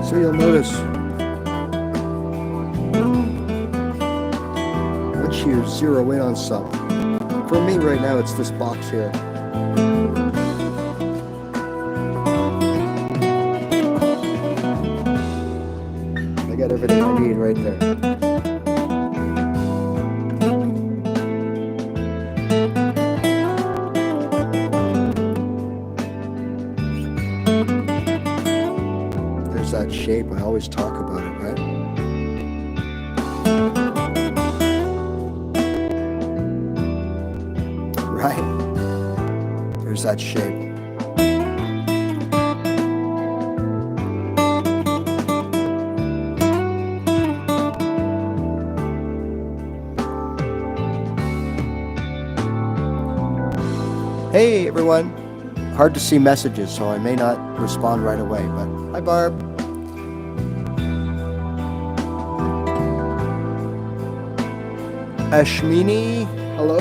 So you'll notice once you zero in on something, for me right now it's this box here. I got everything I need right there. That shape, I always talk about it, right? Right. There's that shape. Hey everyone. Hard to see messages, so I may not respond right away, but hi Barb. Ashmini, hello.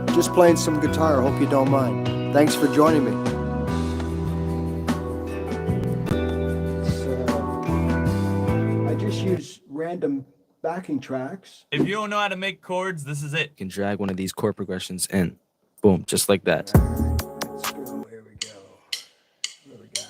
Just playing some guitar, hope you don't mind. Thanks for joining me. So, I just use random backing tracks. If you don't know how to make chords, this is it. You can drag one of these chord progressions in. Boom, just like that. Let's go, here we go. What we got?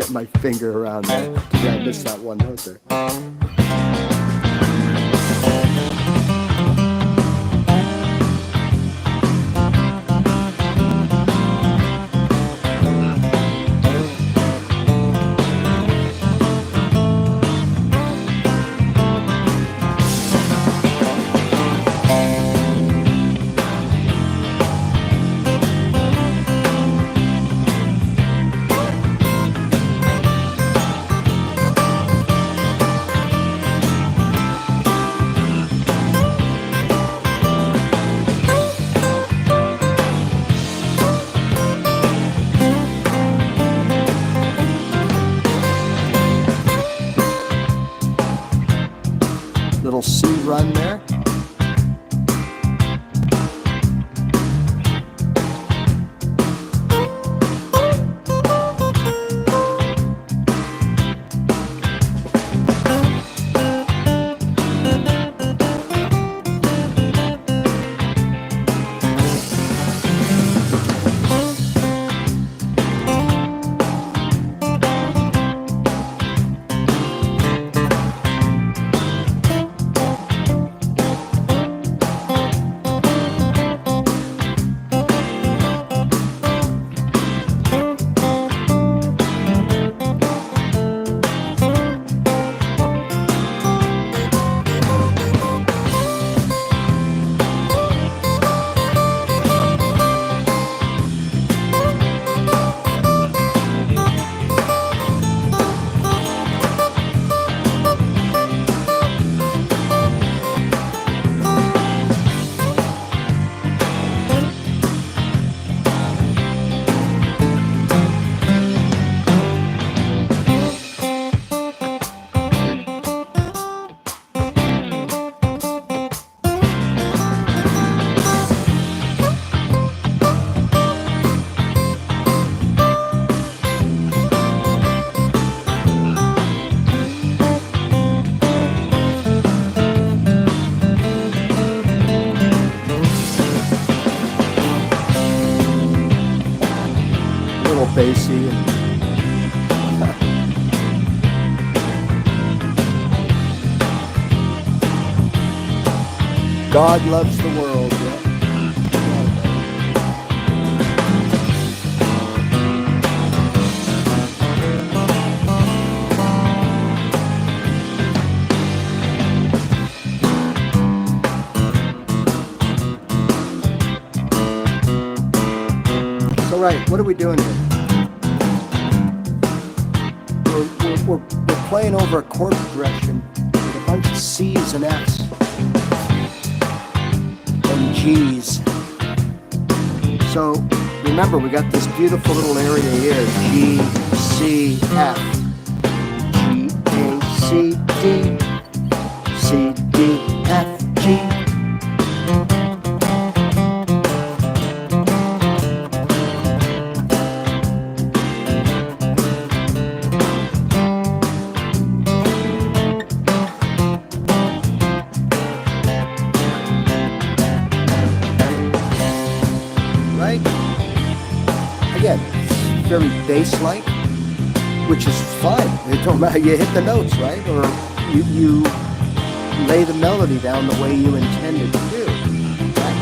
get my finger around that. Yeah, I missed that one note there. Little C run there. Bassy and God loves the world. Yeah. So right, what are we doing here? We're playing over a chord progression with a bunch of C's and F's and G's. So remember, we got this beautiful little area here: G, C, F, G, A, C, D, C, D, F, G. Again, very bass-like, which is fine. It don't matter. You hit the notes, right? Or you lay the melody down the way you intended to do. Right?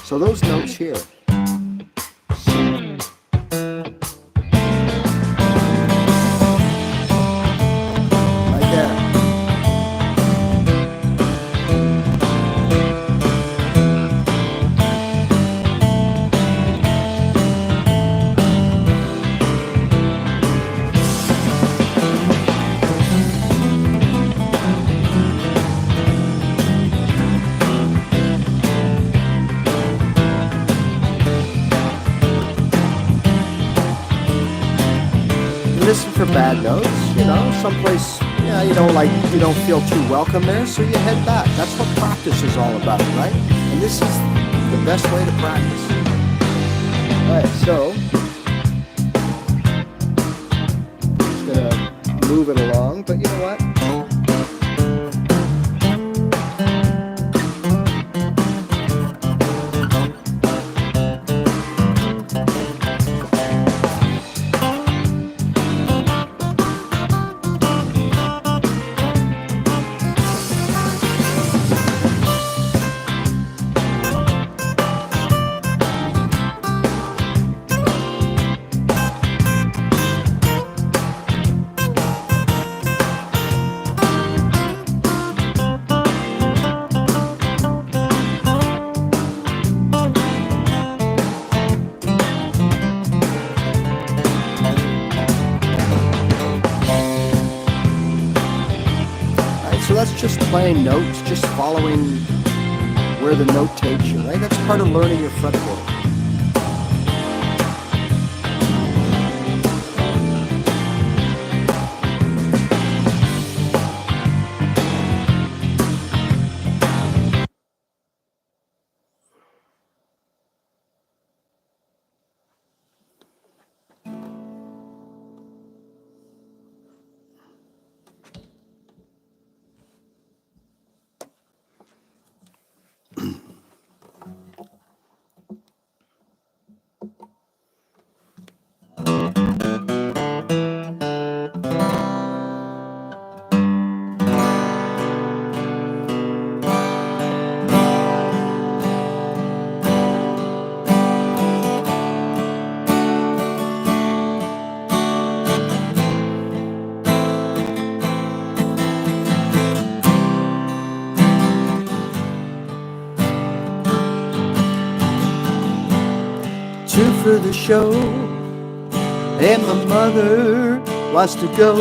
So those notes here. Listen for bad notes, you know, someplace, yeah, you don't feel too welcome there, so you head back. That's what practice is all about, right? And this is the best way to practice. All right, so just gonna move it along, but you know what? just playing notes, just following where the note takes you, right? That's part of learning your fretboard. Two for the show, and my mother wants to go.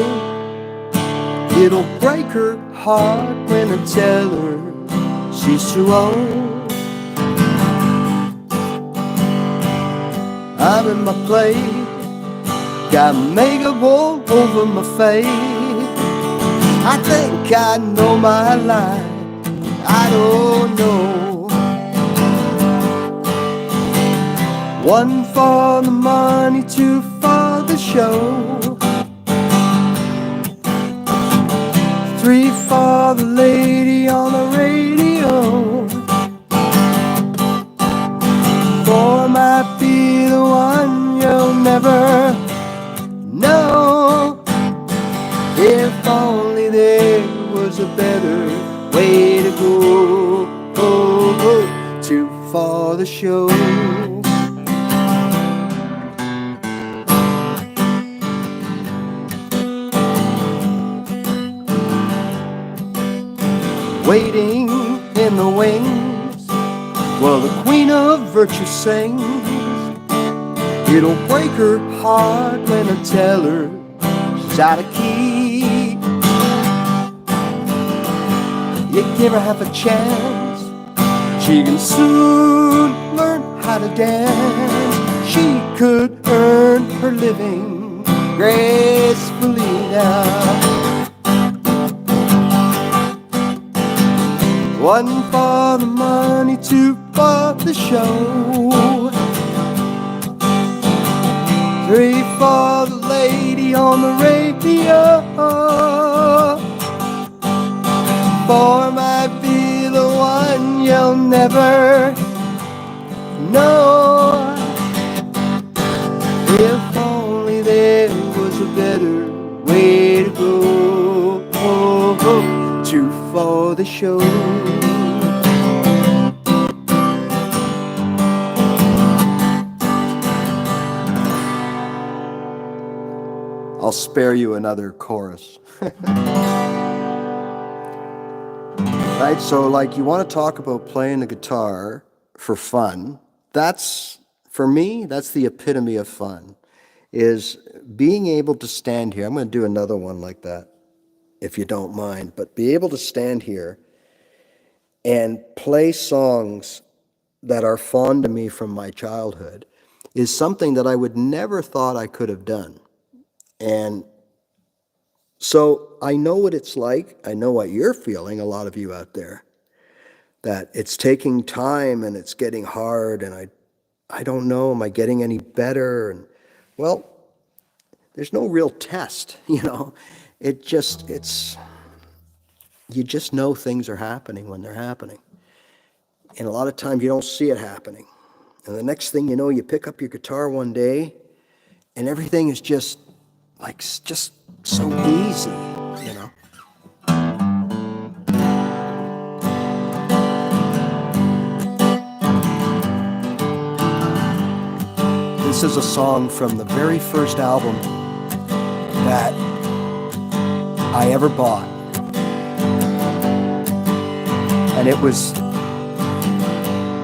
It'll break her heart when I tell her she's too old. I'm in my place, got makeup all over my face. I think I know my line, I don't know. One for the money, two for the show, three for the lady on the radio. Four might be the one you'll never know. If only there was a better way to go. Two for the show. Waiting in the wings while the queen of virtue sings. It'll break her heart when I tell her she's out of key. You give her half a chance, she can soon learn how to dance. She could earn her living gracefully now. One for the money, two for the show, three for the lady on the radio. Four might be the one you'll never know. If only there was a better way to go. Two for the show. I'll spare you another chorus. Right, so like you want to talk about playing the guitar for fun. That's, for me, that's the epitome of fun, is being able to stand here. I'm going to do another one like that, if you don't mind, but be able to stand here and play songs that are fond to me from my childhood is something that I would never thought I could have done. And so I know what it's like. I know what you're feeling, a lot of you out there, that it's taking time and it's getting hard, and I don't know, am I getting any better? And well, there's no real test, you know. You just know things are happening when they're happening. And a lot of times you don't see it happening. And the next thing you know, you pick up your guitar one day and everything is just so easy, you know. This is a song from the very first album that I ever bought. And it was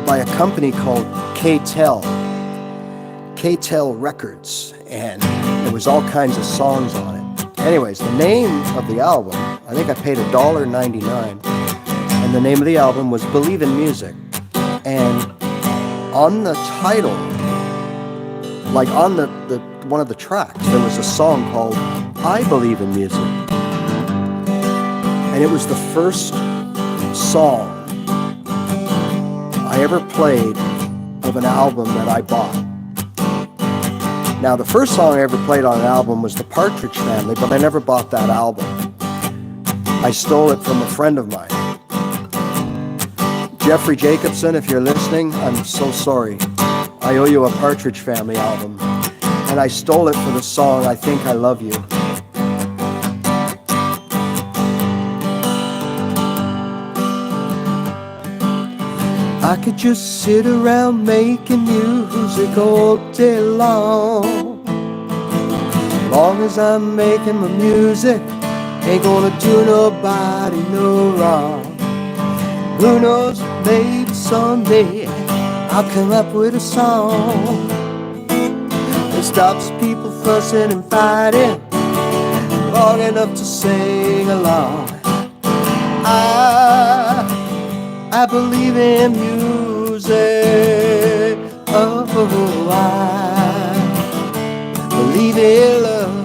by a company called K-Tel Records, and there was all kinds of songs on it. Anyways, the name of the album, I think I paid $1.99. And the name of the album was Believe in Music. And on the title, like on the one of the tracks, there was a song called I Believe in Music. And it was the first song I ever played of an album that I bought. Now, the first song I ever played on an album was the Partridge Family, but I never bought that album. I stole it from a friend of mine. Jeffrey Jacobson, if you're listening, I'm so sorry. I owe you a Partridge Family album. And I stole it for the song I Think I Love You. I could just sit around making music all day long. Long as I'm making my music, ain't gonna do nobody no wrong. Who knows, maybe someday I'll come up with a song that stops people fussing and fighting long enough to sing along. I believe in music. Oh, I believe in love.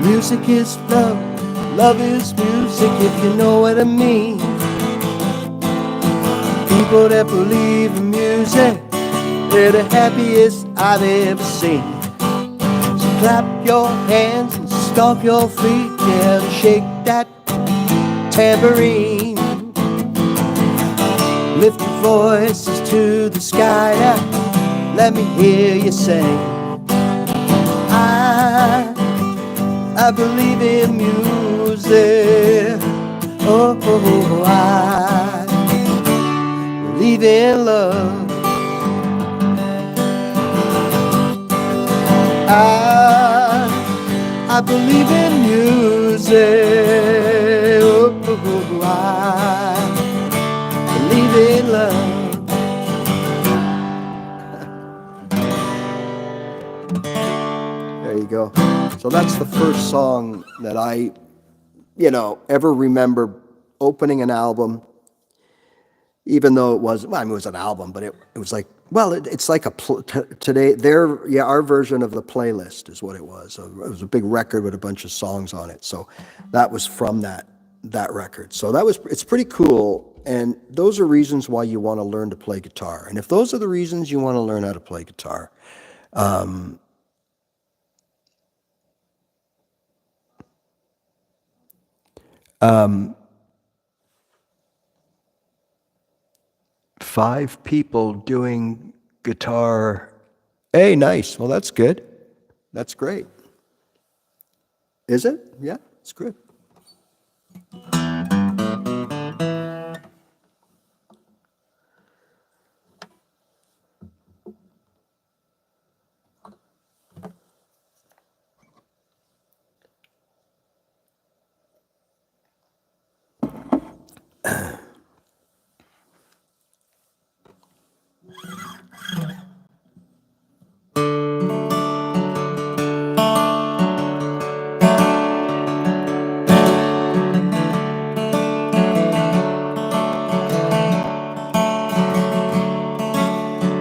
Music is love. Love is music, if you know what I mean. People that believe in music, they're the happiest I've ever seen. So clap your hands and stomp your feet, yeah, and shake that tambourine. Lift your voices to the sky now, let me hear you sing. I believe in music. Oh, I believe in love. I believe in music. Oh, I believe in love. There you go. So that's the first song that I, ever remember opening an album, even though it was, well, I mean, it was an album, but it was like, well, it's like today, our version of the playlist is what it was. So it was a big record with a bunch of songs on it. So that was from that record. So it's pretty cool. And those are reasons why you want to learn to play guitar. And if those are the reasons you want to learn how to play guitar, 5 people doing guitar. Hey, nice. Well, that's good. That's great. Is it? Yeah, it's good.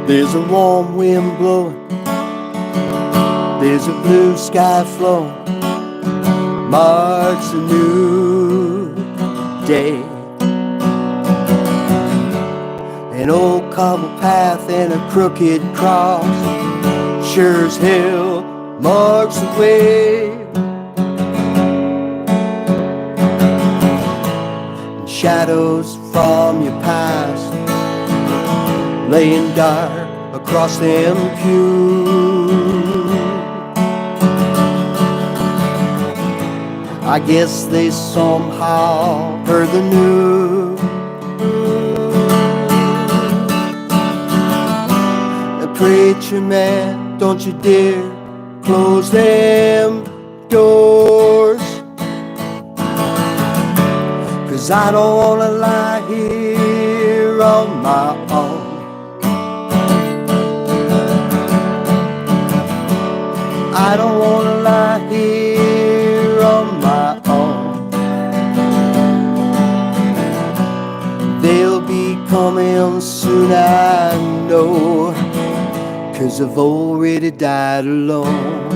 There's a warm wind blowing, there's a blue sky flowing, marks a new day. An old cobble path and a crooked cross sure as hell marks the way. And shadows from your past laying dark across them pews. I guess they somehow heard the news. The preacher man, don't you dare close them doors, 'cause I don't wanna lie here on my own. I don't wanna lie here on soon I know, 'cause I've already died alone.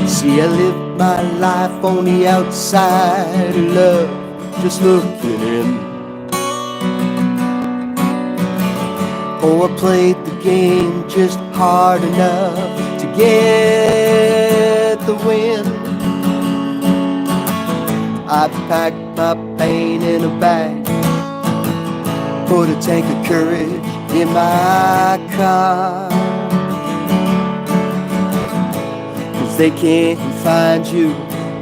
See, I live my life on the outside of love, just looking in. Oh, I played the game just hard enough to get the win. I packed my pain in a bag, put a tank of courage in my car. 'Cause they can't find you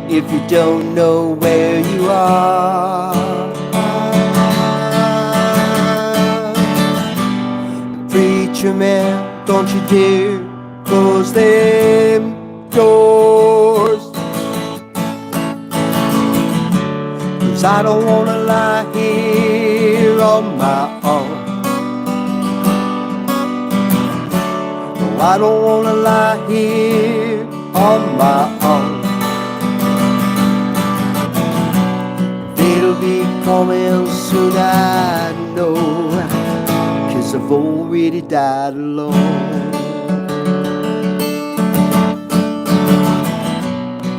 if you don't know where you are. Preacher man, don't you dare close them doors, 'cause I don't wanna lie here on my own. No, I don't wanna lie here on my own. It'll be coming soon, I know, 'cause I've already died alone.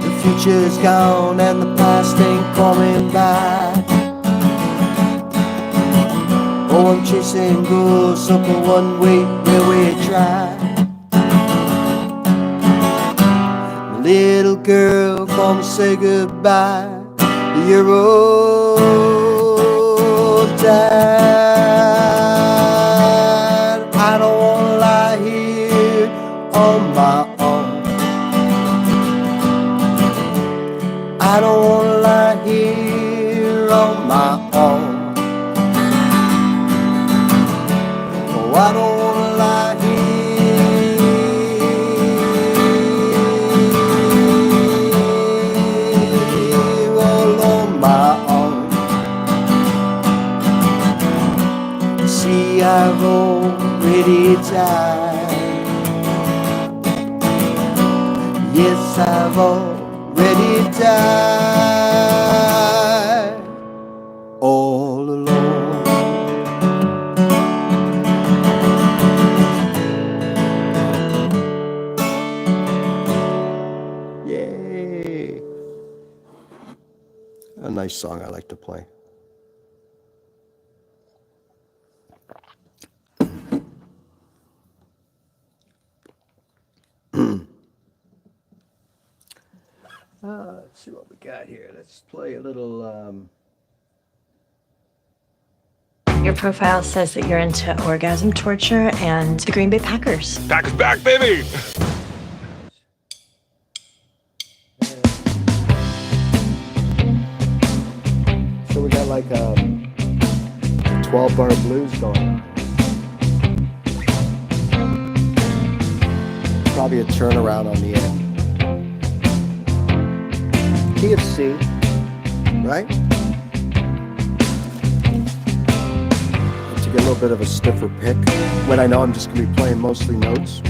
The future's gone and the past ain't coming back. Oh, I'm chasing ghosts up a one-way railway track. Little girl, come say goodbye to your old dad. I don't wanna lie here on my own. I don't wanna lie here on my own. Oh, I don't wanna lie here all on my own. See, I've already died. Yes, I've already died all alone. Yay! A nice song I like to play. Let's see what we got here. Let's play a little. Your profile says that you're into orgasm torture and the Green Bay Packers. Packers back, baby! So we got like a 12-bar blues going. Probably a turnaround on the end. Key of C, right? To get a little bit of a stiffer pick when I know I'm just going to be playing mostly notes.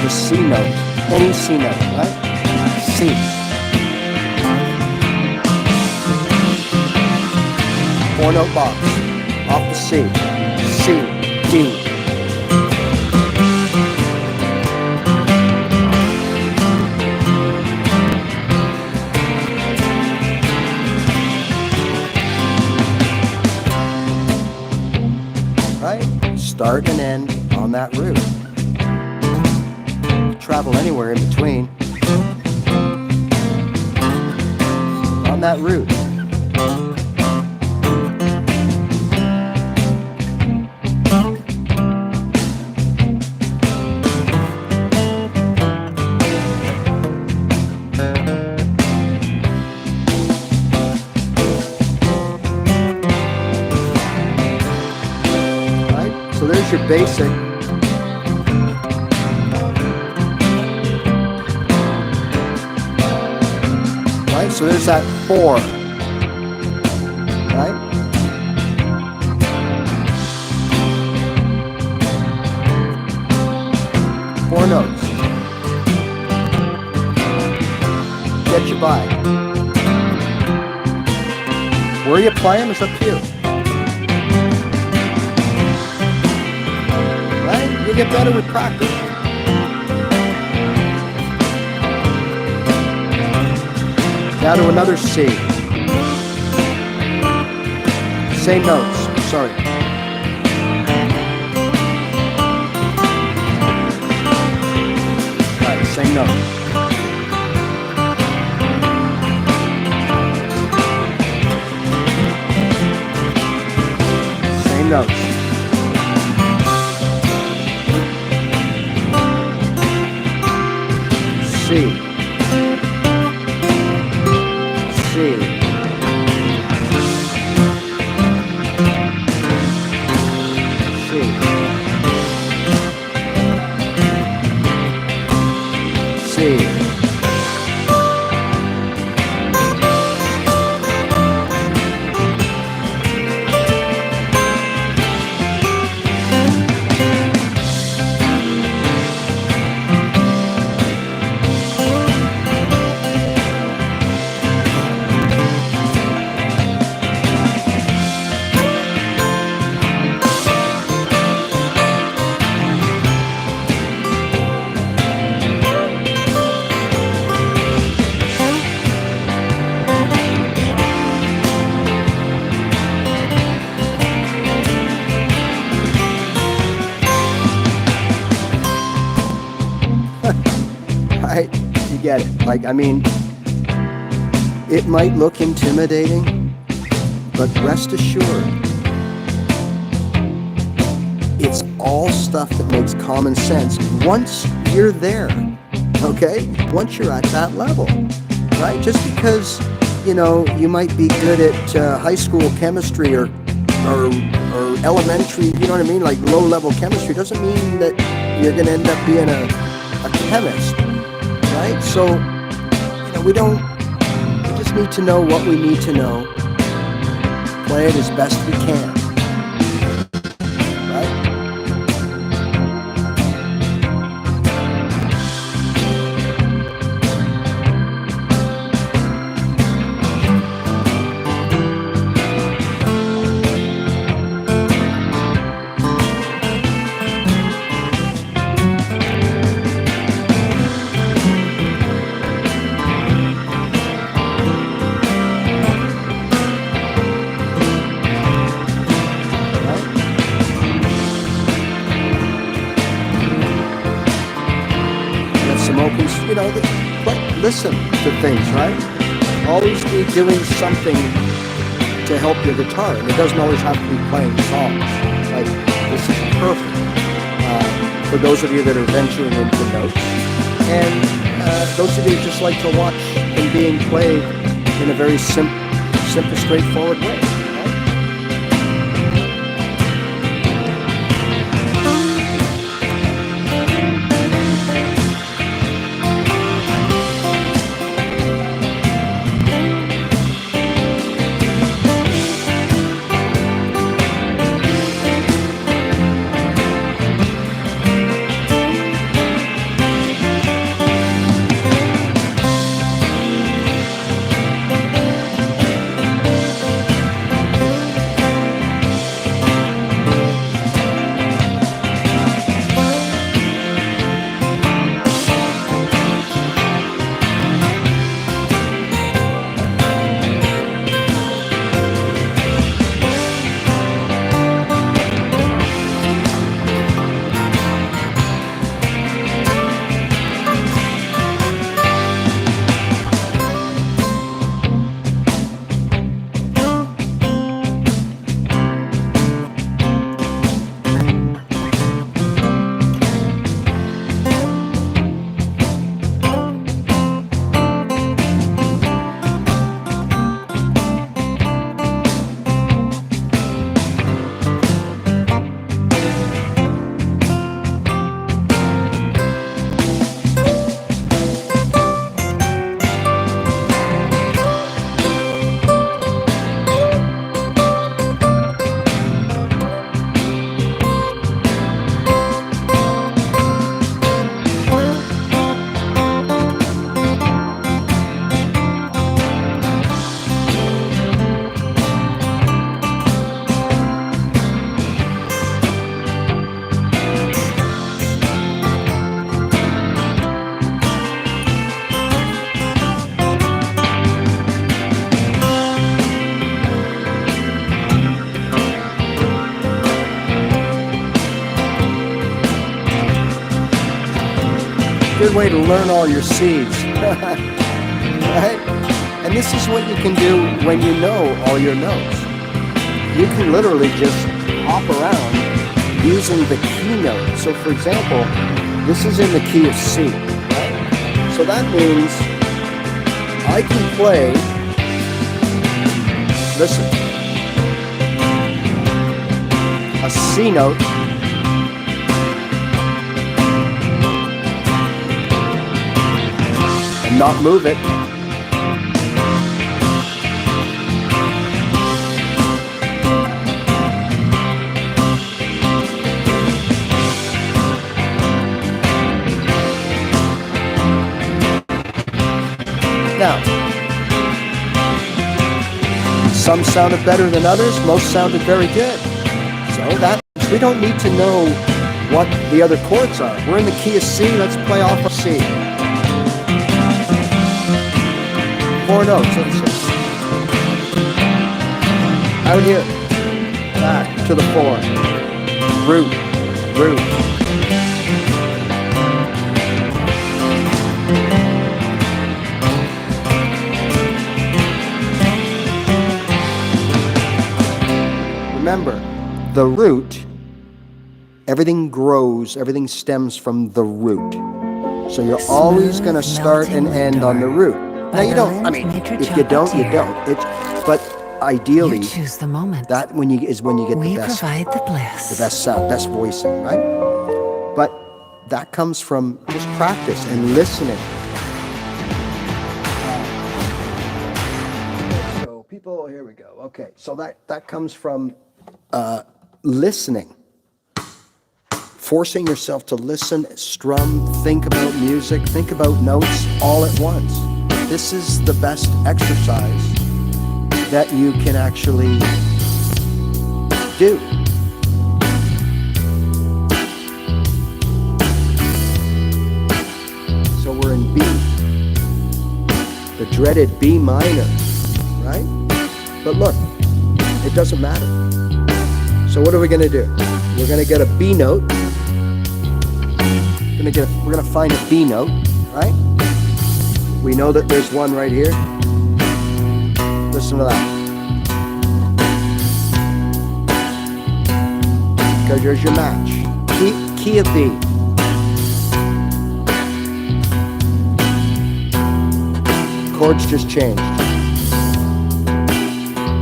the C note, any C note, right? C. Four-note box, off the C, C, D. Right? Start and end on that route. Travel anywhere in between on that route. Right? So there's your basic. So there's that 4, right? Four notes. Get you by. Where you play them is up to you. Right? You'll get better with practice. Now to another C. Same notes, sorry. All right, same note. Same notes. C. C. C. Right? You get it. Like, I mean, it might look intimidating, but rest assured, it's all stuff that makes common sense once you're there, okay? Once you're at that level, right? Just because, you know, you might be good at high school chemistry or elementary, you know what I mean? Like low-level chemistry doesn't mean that you're going to end up being a chemist. Right? So, you know, we just need to know what we need to know. Play it as best we can. Right? You know, listen to things, right? Always be doing something to help your guitar, and it doesn't always have to be playing songs. Like, this is perfect for those of you that are venturing into notes, and those of you who just like to watch them being played in a very simple, straightforward way. good way to learn all your C's. Right? And this is what you can do when you know all your notes. You can literally just hop around using the key note. So for example, this is in the key of C, right? So that means I can play, listen, a C note, and not move it. Now, some sounded better than others, most sounded very good. So that we don't need to know what the other chords are. We're in the key of C, let's play off of C. 4 notes, let's see. Out here, back to the 4. Root, root. Remember, the root, everything grows, everything stems from the root. So you're always going to start and end on the root. Now you don't, I mean, if you don't, you don't. But ideally, choose the moment. that is when you get the best, provide the bliss. the best sound, best voicing, right? But that comes from just practice and listening. So people, here we go. Okay, so that comes from listening, forcing yourself to listen, strum, think about music, think about notes all at once. This is the best exercise that you can actually do. So we're in B, the dreaded B minor, right? But look, it doesn't matter. So what are we going to do? We're going to get a B note. We're going to find a B note, right? We know that there's one right here. Listen to that. Because there's your match. Key of B. Chords just changed.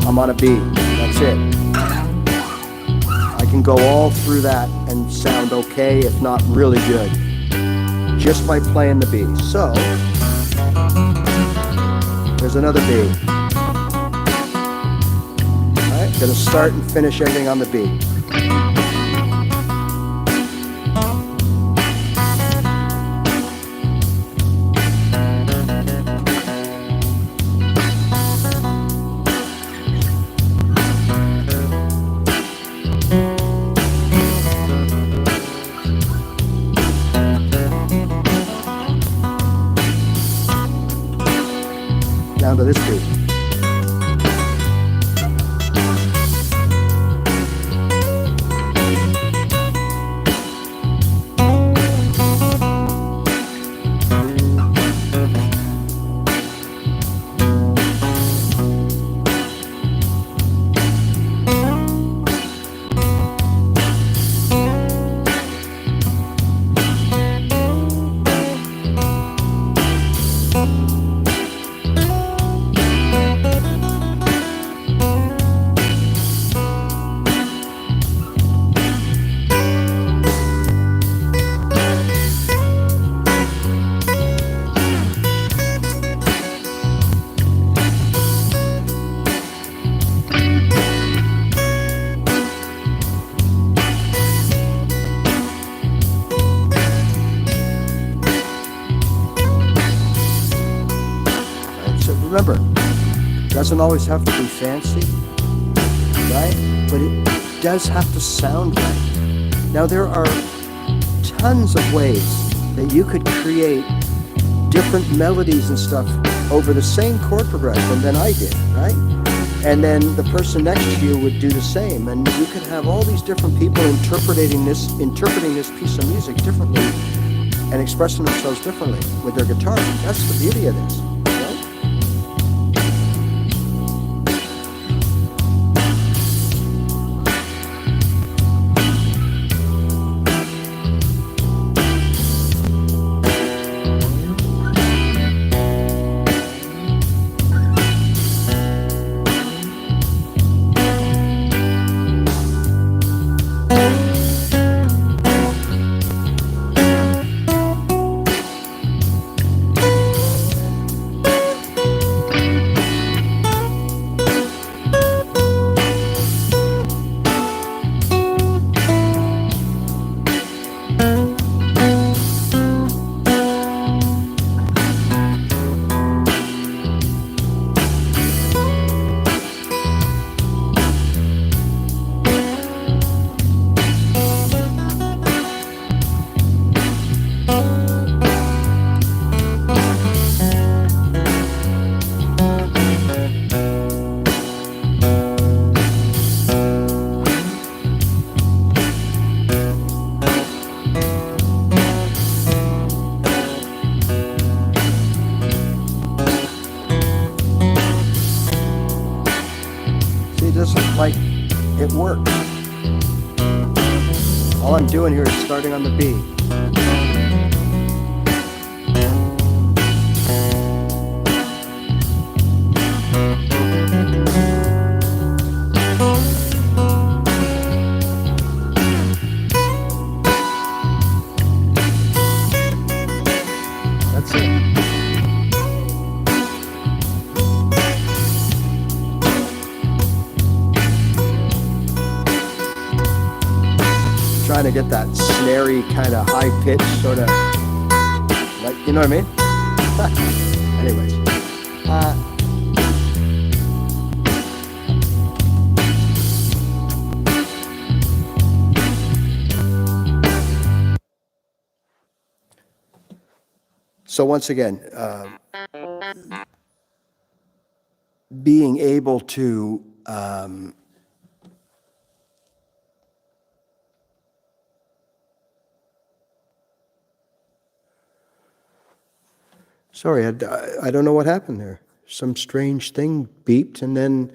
I'm on a B. That's it. I can go all through that and sound okay, if not really good, just by playing the B. So, there's another B. Alright, gonna start and finish everything on the B. Down to this beat. Remember, it doesn't always have to be fancy, right? But it does have to sound right. Now, there are tons of ways that you could create different melodies and stuff over the same chord progression than I did, right? And then the person next to you would do the same, and you could have all these different people interpreting this piece of music differently. and expressing themselves differently with their guitar. That's the beauty of this. Doesn't like it works. All I'm doing here is starting on the B. That's it. Trying to get that snary kind of high pitch sort of, like, you know what I mean? Anyways, so once again, being able to sorry, I don't know what happened there. Some strange thing beeped, and then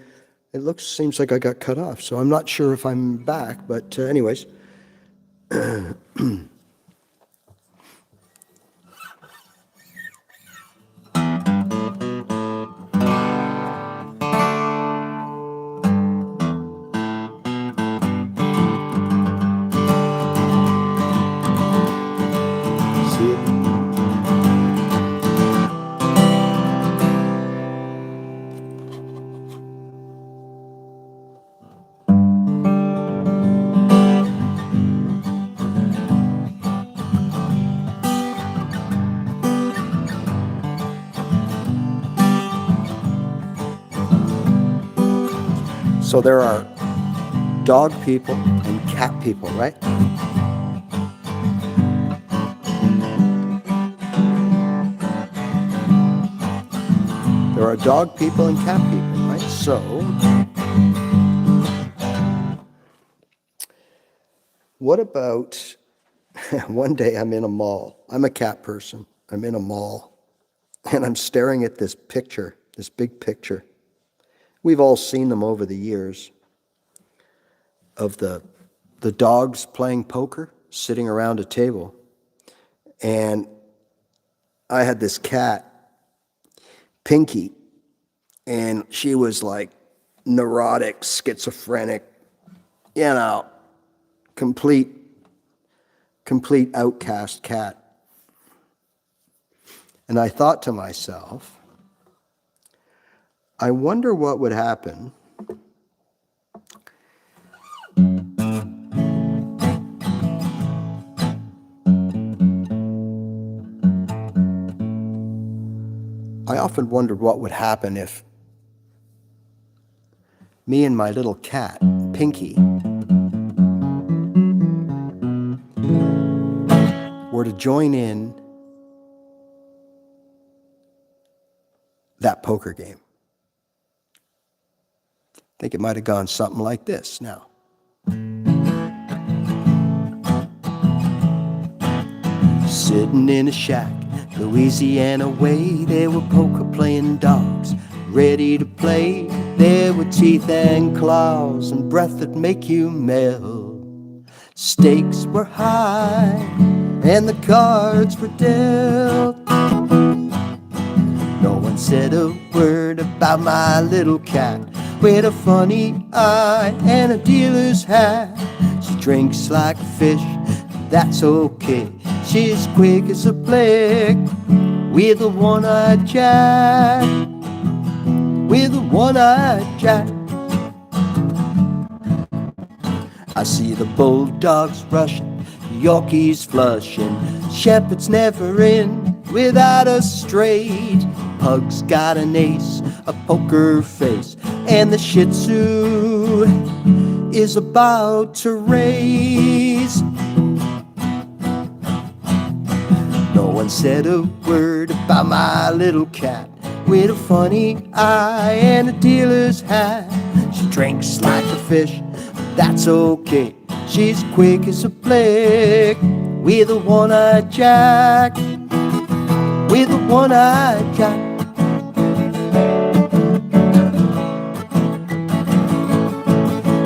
it seems like I got cut off. So I'm not sure if I'm back, but anyways. See it? So there are dog people and cat people, right? There are dog people and cat people, right? So what about one day I'm in a mall. I'm a cat person. I'm in a mall and I'm staring at this picture, this big picture. We've all seen them over the years of the dogs playing poker, sitting around a table. And I had this cat, Pinky, and she was like neurotic, schizophrenic, you know, complete outcast cat. And I thought to myself, I wonder what would happen I often wondered what would happen if me and my little cat, Pinky, were to join in that poker game. I think it might have gone something like this now. Sitting in a shack, Louisiana way, there were poker-playing dogs, ready to play. There were teeth and claws and breath that make you melt. Stakes were high and the cards were dealt. No one said a word about my little cat with a funny eye and a dealer's hat. She drinks like a fish, that's okay. She's quick as a flick with a one-eyed jack, with a one-eyed jack. I see the bulldogs rushing, Yorkies flushing, shepherds never in without a straight. Pug's got an ace, a poker face, and the Shih Tzu is about to raise. No one said a word about my little cat with a funny eye and a dealer's hat. She drinks like a fish, that's okay. She's quick as a flick with a one-eyed jack, with a one-eyed jack.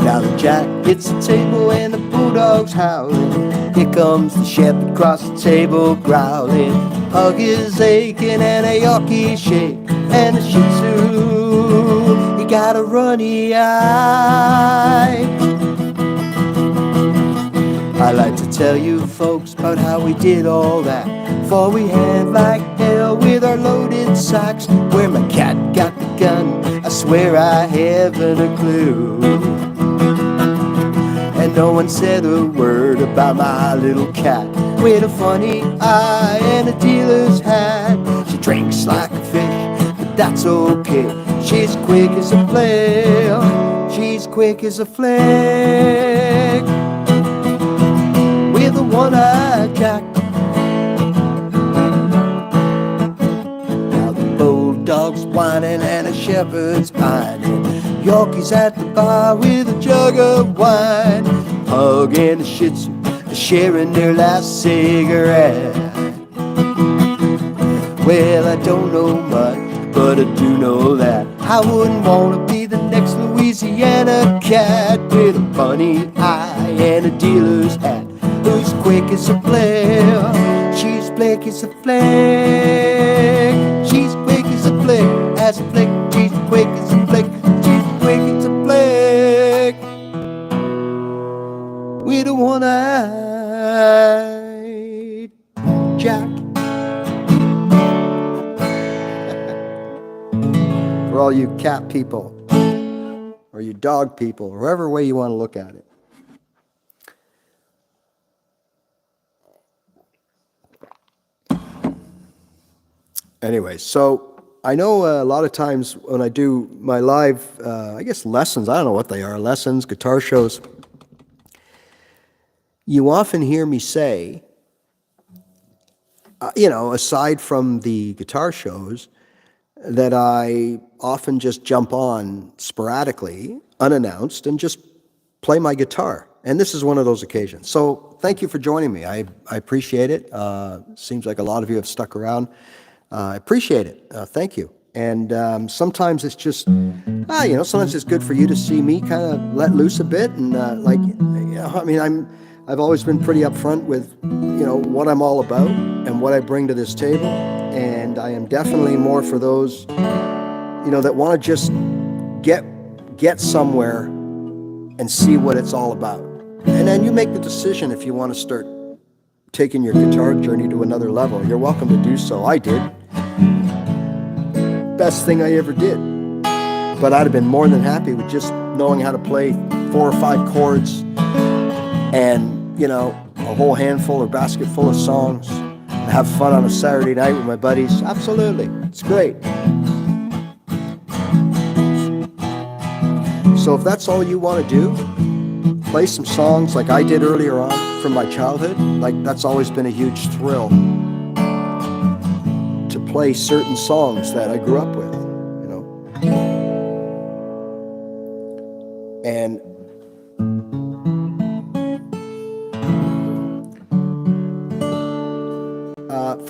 Now the jack hits the table and the bulldog's howling. Here comes the shepherd across the table growling. Pug is aching and a Yorkie shake, and the Shih Tzu, he got a runny eye. I like to tell you folks about how we did all that, for we had like hell with our loaded sacks. Where my cat got the gun, I swear I haven't a clue. And no one said a word about my little cat with a funny eye and a dealer's hat. She drinks like a fish, but that's okay. She's quick as a flail, she's quick as a flick with a one-eyed jack. Now the bulldog's whining and a shepherd's pining. Yorkie's at the bar with a jug of wine. Pug and the Shih Tzu are sharing their last cigarette. Well, I don't know much, but I do know that I wouldn't want to be the next Louisiana cat with a funny eye and a dealer's hat, who's quick as a flail, she's quick as a flick, she's quick as a flick, as a flick, she's quick as a flick, she's quick as a flick with a one-eyed jack. For all you cat people, or you dog people, whatever way you want to look at it. Anyway, so I know a lot of times when I do my live, I guess lessons, I don't know what they are, lessons, guitar shows, you often hear me say, aside from the guitar shows, that I often just jump on sporadically, unannounced, and just play my guitar. And this is one of those occasions. So thank you for joining me. I appreciate it. Seems like a lot of you have stuck around. I appreciate it. Thank you. And sometimes it's just, sometimes it's good for you to see me kind of let loose a bit. And I've always been pretty upfront with, what I'm all about and what I bring to this table. And I am definitely more for those, that want to just get somewhere and see what it's all about. And then you make the decision if you want to start taking your guitar journey to another level. You're welcome to do so. I did. Best thing I ever did. But I'd have been more than happy with just knowing how to play 4 or 5 chords and, a whole handful or basket full of songs and have fun on a Saturday night with my buddies. Absolutely. It's great. So if that's all you want to do, play some songs like I did earlier on from my childhood, like that's always been a huge thrill to play certain songs that I grew up with, And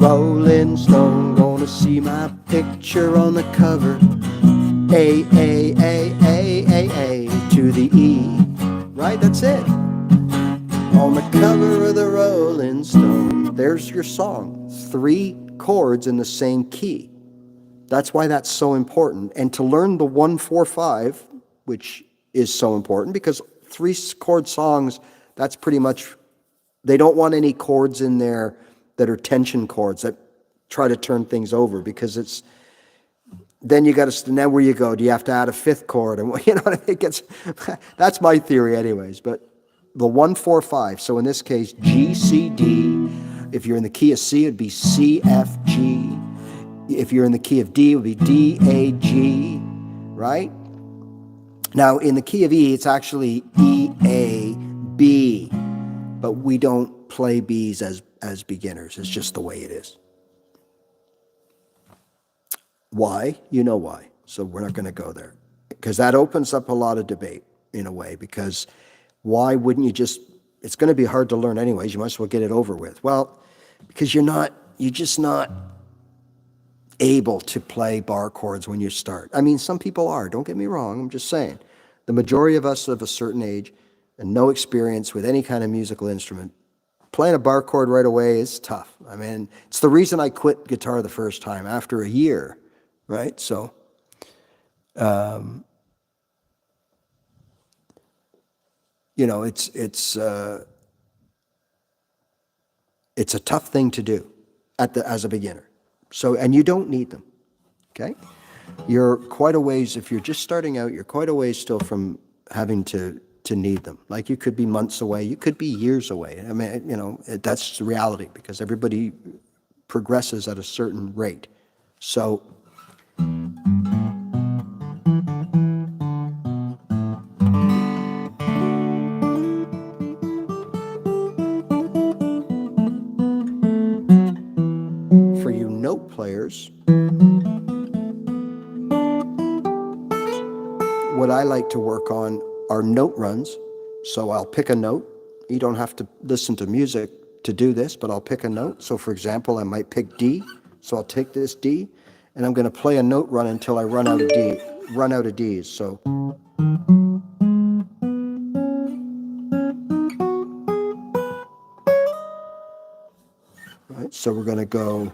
Rolling Stone, gonna see my picture on the cover. A, A, A, A, A, A, to the E. Right, that's it. On the cover of the Rolling Stone. There's your song. 3 chords in the same key. That's why that's so important. And to learn the 1-4-5, which is so important, because 3-chord songs, that's pretty much, they don't want any chords in there that are tension chords that try to turn things over, because it's, then you got to, now where you go, do you have to add a 5th chord? And you know what I mean? That's my theory anyways, but the 1-4-5, so in this case, G, C, D. If you're in the key of C, it'd be C, F, G. If you're in the key of D, it would be D, A, G, right? Now, in the key of E, it's actually E, A, B, but we don't play Bs as beginners. It's just the way it is. Why? You know why. So we're not going to go there, because that opens up a lot of debate in a way, because why wouldn't you just, it's going to be hard to learn anyways, you might as well get it over with. Well, because you're just not able to play bar chords when you start. I mean, some people are, don't get me wrong, I'm just saying. The majority of us of a certain age and no experience with any kind of musical instrument, playing a bar chord right away is tough. I mean, it's the reason I quit guitar the first time after a year, right? So, you know, it's a tough thing to do as a beginner. So, and you don't need them, okay? You're quite a ways, if you're just starting out, you're quite a ways still from having to need them. Like, you could be months away, you could be years away. I mean, you know, that's the reality, because everybody progresses at a certain rate. So, for you note players, what I like to work on are note runs. So I'll pick a note. You don't have to listen to music to do this, but I'll pick a note. So for example, I might pick D. So I'll take this D, and I'm going to play a note run until I run out of Ds. So, right, so we're going to go.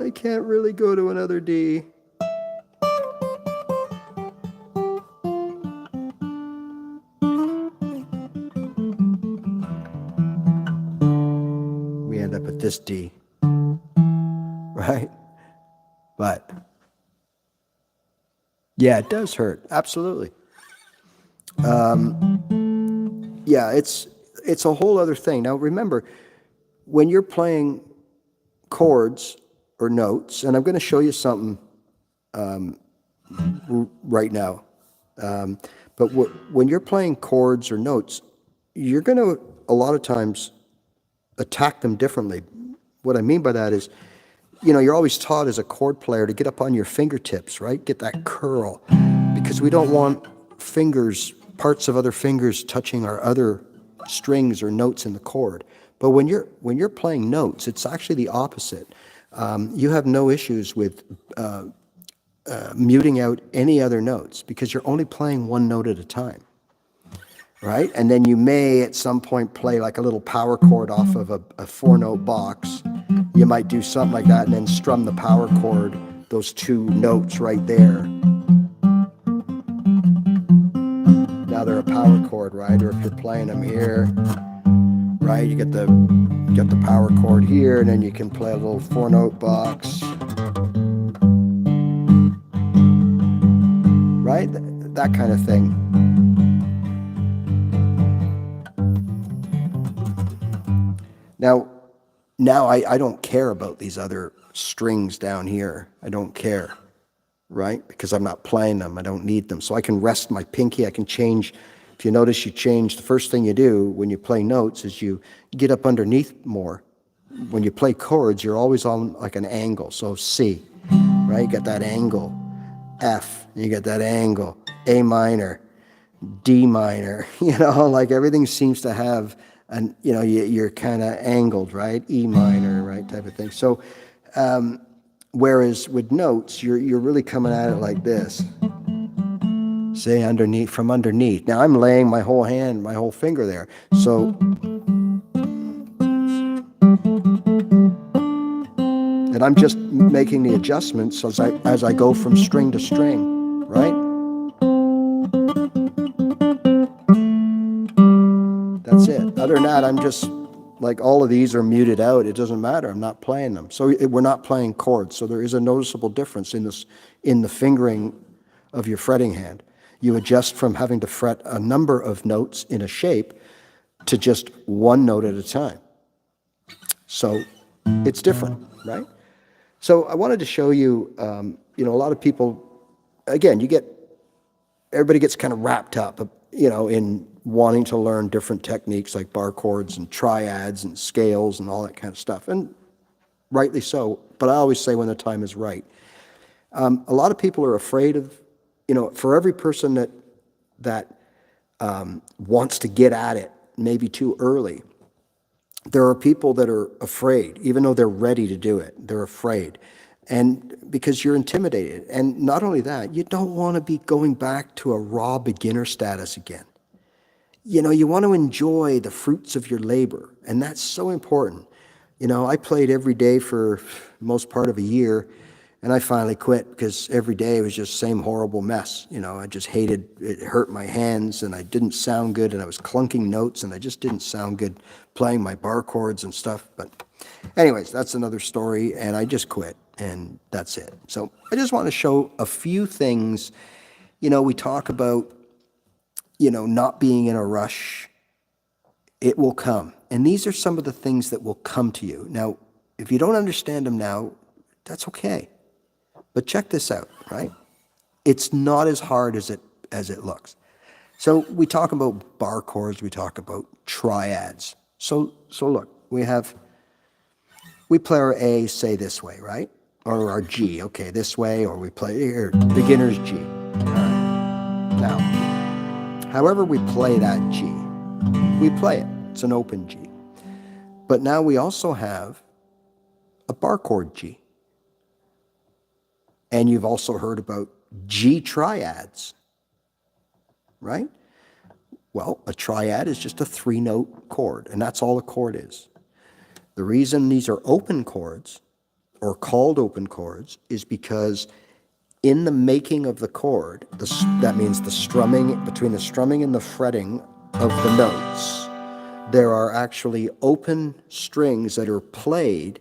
I can't really go to another D. We end up at this D, right? But yeah, it does hurt. Absolutely. Yeah, it's a whole other thing. Now remember, when you're playing chords or notes, and I'm going to show you something right now. But when you're playing chords or notes, you're going to, a lot of times, attack them differently. What I mean by that is, you know, you're always taught as a chord player to get up on your fingertips, right? Get that curl, because we don't want parts of other fingers touching our other strings or notes in the chord. But when you're playing notes, it's actually the opposite. You have no issues with muting out any other notes, because you're only playing one note at a time, right? And then you may at some point play like a little power chord off of a 4-note box. You might do something like that and then strum the power chord, those 2 notes right there. Now they're a power chord, right? Or if you're playing them here, right? You get the power chord here, and then you can play a little 4-note box, right? That kind of thing. Now I don't care about these other strings down here. I don't care, right? Because I'm not playing them. I don't need them. So I can rest my pinky. I can change. If you notice, you change. The first thing you do when you play notes is you get up underneath more. When you play chords, you're always on like an angle. So C, right? You got that angle. F, you got that angle. A minor. D minor, like everything seems to have an, you're kind of angled, right? E minor, right, type of thing. So, whereas with notes, you're really coming at it like this. Say underneath, from underneath. Now I'm laying my whole hand, my whole finger there. So, and I'm just making the adjustments as I go from string to string, right? That's it. Other than that, I'm just, like, all of these are muted out. It doesn't matter. I'm not playing them. So we're not playing chords. So there is a noticeable difference in the fingering of your fretting hand. You adjust from having to fret a number of notes in a shape to just one note at a time. So it's different, right? So I wanted to show you, a lot of people, again, everybody gets kind of wrapped up, in wanting to learn different techniques like bar chords and triads and scales and all that kind of stuff, and rightly so. But I always say when the time is right. A lot of people are afraid of, for every person that wants to get at it maybe too early, there are people that are afraid, even though they're ready to do it. They're afraid. And because you're intimidated. And not only that, you don't want to be going back to a raw beginner status again. You want to enjoy the fruits of your labor, and that's so important. I played every day for most part of a year, and I finally quit because every day was just same horrible mess. I just hated it. Hurt my hands, and I didn't sound good, and I was clunking notes, and I just didn't sound good playing my bar chords and stuff. But anyways, that's another story, and I just quit, and that's it. So I just want to show a few things. We talk about not being in a rush. It will come. And these are some of the things that will come to you. Now, if you don't understand them now, that's okay. But check this out, right? It's not as hard as it looks. So we talk about bar chords, we talk about triads. So look, we play our A, say this way, right? Or our G, okay, this way, or we play here, beginner's G. All right. Now, however we play that G, we play it. It's an open G. But now we also have a bar chord G. And you've also heard about G triads, right? Well, a triad is just a 3-note chord, and that's all a chord is. The reason these are open chords, or called open chords, is because in the making of the chord, that means the strumming, between the strumming and the fretting of the notes, there are actually open strings that are played,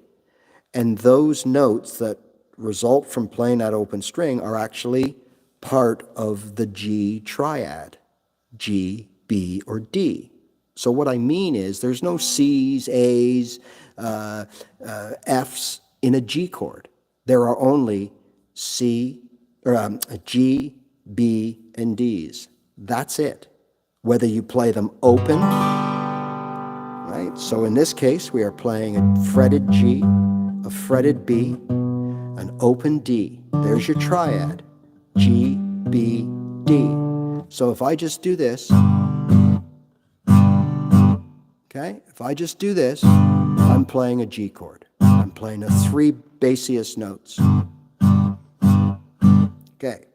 and those notes that result from playing that open string are actually part of the G triad, G, B, or D. So what I mean is there's no C's, A's, F's in a G chord. There are only G, B, and D's. That's it. Whether you play them open, right? So in this case, we are playing a fretted G, a fretted B, an open D. There's your triad, G, B, D. So if I just do this, okay, if I just do this, I'm playing a G chord. I'm playing the 3 bassiest notes. Okay,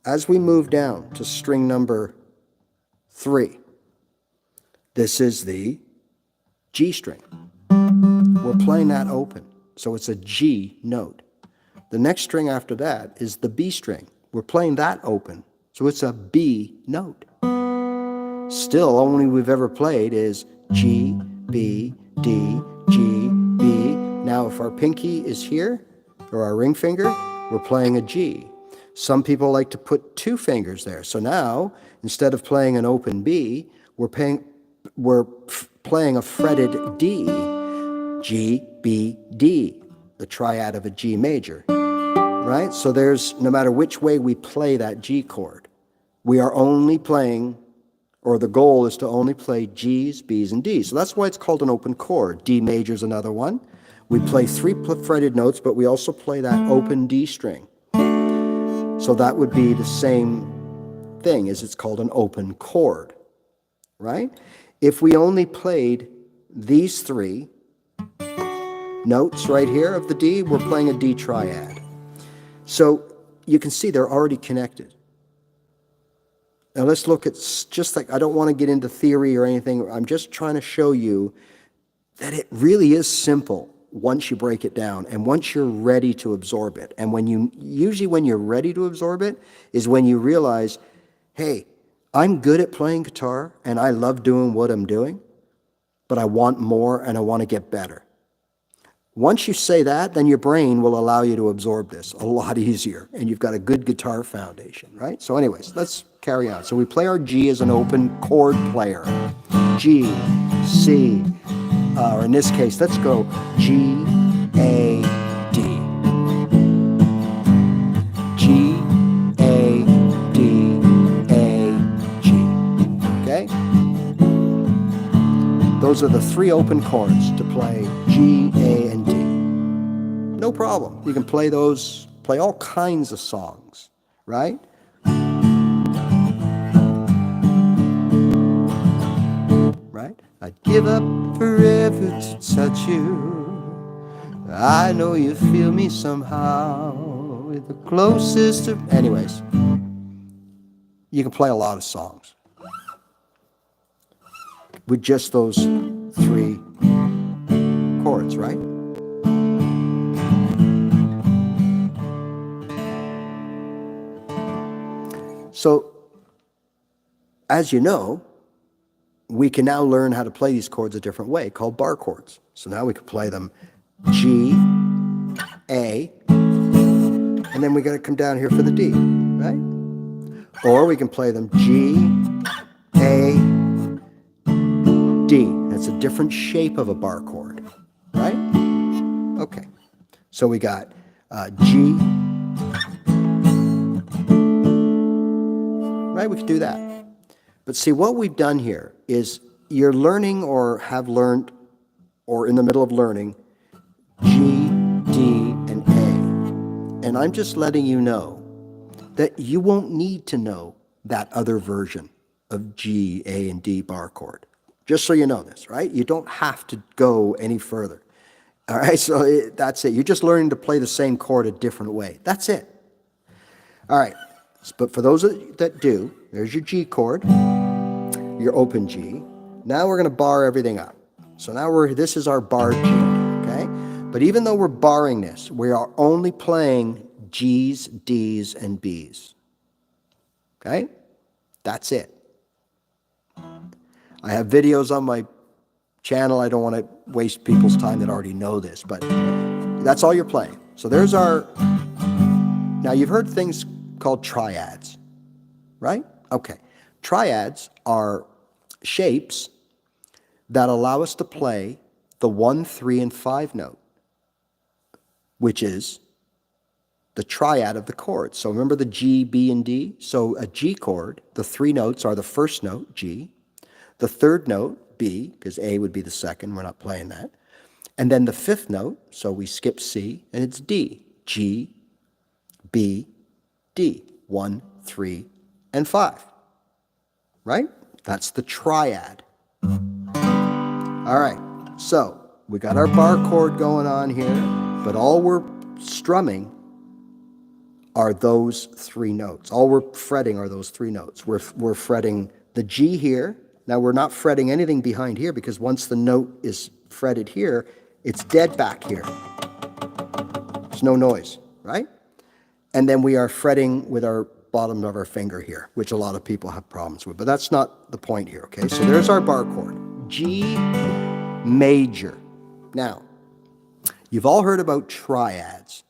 as we move down to string number 3, this is the G string. We're playing that open, so it's a G note. The next string after that is the B string. We're playing that open, so it's a B note. Still, only we've ever played is G, B, D, G, B. Now, if our pinky is here, or our ring finger, we're playing a G. Some people like to put 2 fingers there. So now, instead of playing an open B, we're playing a fretted D, G, B, D, the triad of a G major, right? So there's, no matter which way we play that G chord, we are only playing, or the goal is to only play G's, B's, and D's. So that's why it's called an open chord. D major is another one. We play 3 fretted notes, but we also play that open D string. So that would be the same thing is it's called an open chord, right? If we only played these three notes right here of the D, we're playing a D triad. So you can see they're already connected. Now let's look at, just like, I don't want to get into theory or anything. I'm just trying to show you that it really is simple once you break it down and once you're ready to absorb it. And usually when you're ready to absorb it is when you realize, hey, I'm good at playing guitar and I love doing what I'm doing, but I want more and I want to get better. Once you say that, then your brain will allow you to absorb this a lot easier, and you've got a good guitar foundation, right? So anyways, let's carry on. So we play our G as an open chord player. G, C, or in this case, let's go G, A, D. G, A, D, A, G. Okay? Those are the three open chords to play G, A, and D. No problem. You can play those, play all kinds of songs, right? Right? I'd give up forever to touch you. I know you feel me somehow. With the closest of... Anyways, you can play a lot of songs with just those three chords, right? So, as you know, we can now learn how to play these chords a different way, called bar chords. So now we can play them G, A, and then we got to come down here for the D, right? Or we can play them G, A, D. That's a different shape of a bar chord, right? Okay. So we got G, right? We can do that. But see, what we've done here is you're learning or have learned or in the middle of learning G, D, and A. And I'm just letting you know that you won't need to know that other version of G, A, and D bar chord. Just so you know this, right? You don't have to go any further. All right, so that's it. You're just learning to play the same chord a different way. That's it. All right, but for those that do, there's your G chord, your open G. Now we're going to bar everything up. So now this is our bar G, okay? But even though we're barring this, we are only playing G's, D's, and B's. Okay? That's it. I have videos on my channel. I don't want to waste people's time that already know this, but that's all you're playing. So there's our... Now, you've heard things called triads, right? Okay. Triads are shapes that allow us to play the 1, 3, and 5 note, which is the triad of the chords. So remember the G, B, and D? So a G chord, the 3 notes are the first note, G, the third note, B, because A would be the second, we're not playing that, and then the 5th note, so we skip C, and it's D, G, B, D, 1, 3, and 5, right? That's the triad. All right, so we got our bar chord going on here, but all we're strumming are those 3 notes. All we're fretting are those 3 notes. We're fretting the G here. Now we're not fretting anything behind here because once the note is fretted here, it's dead back here. There's no noise, right? And then we are fretting with our bottom of our finger here, which a lot of people have problems with, but that's not the point here, okay? So there's our bar chord, G major. Now, you've all heard about triads.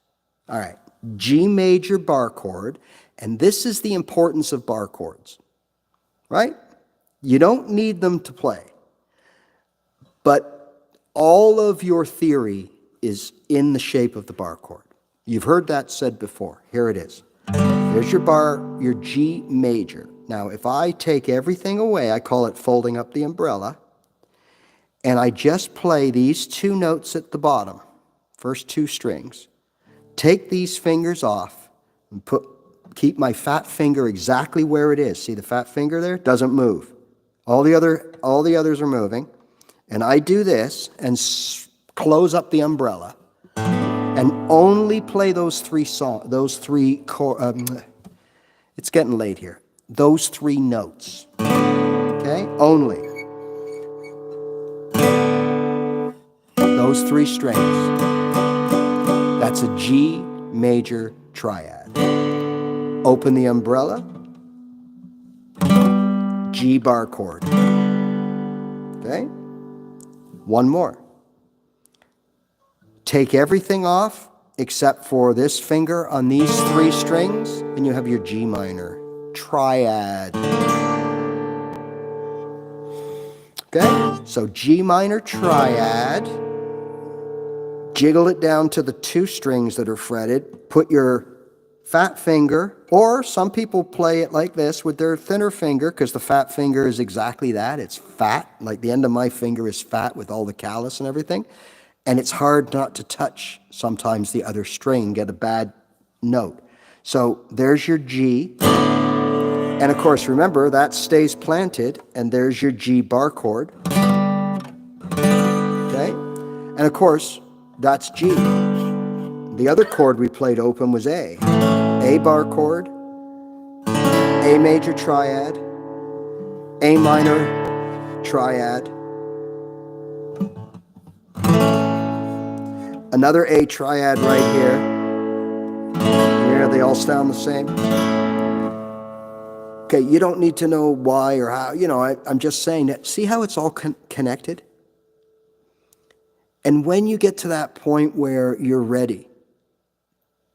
All right, G major bar chord, and this is the importance of bar chords, right? You don't need them to play, but all of your theory is in the shape of the bar chord. You've heard that said before. Here it is. There's your bar, your G major. Now, if I take everything away, I call it folding up the umbrella, and I just play these 2 notes at the bottom, first 2 strings, take these fingers off and put keep my fat finger exactly where it is. See the fat finger there? Doesn't move. All the others are moving. And I do this and close up the umbrella and only play those three it's getting late here. Those three notes. Okay? Only. Those three strings. That's a G major triad. Open the umbrella. G bar chord. Okay? One more. Take everything off except for this finger on these three strings, and you have your G minor triad. Okay? So G minor triad. Jiggle it down to the two strings that are fretted. Put your fat finger, or some people play it like this with their thinner finger, because the fat finger is exactly that. It's fat, like the end of my finger is fat with all the callus and everything. And it's hard not to touch sometimes the other string, get a bad note. So there's your G. And of course, remember, that stays planted, and there's your G bar chord. Okay? And of course, that's G. The other chord we played open was A. A bar chord, A major triad, A minor triad, another A triad right here. Here, they all sound the same. Okay, you don't need to know why or how. You know, I'm just saying that. See how it's all connected? And when you get to that point where you're ready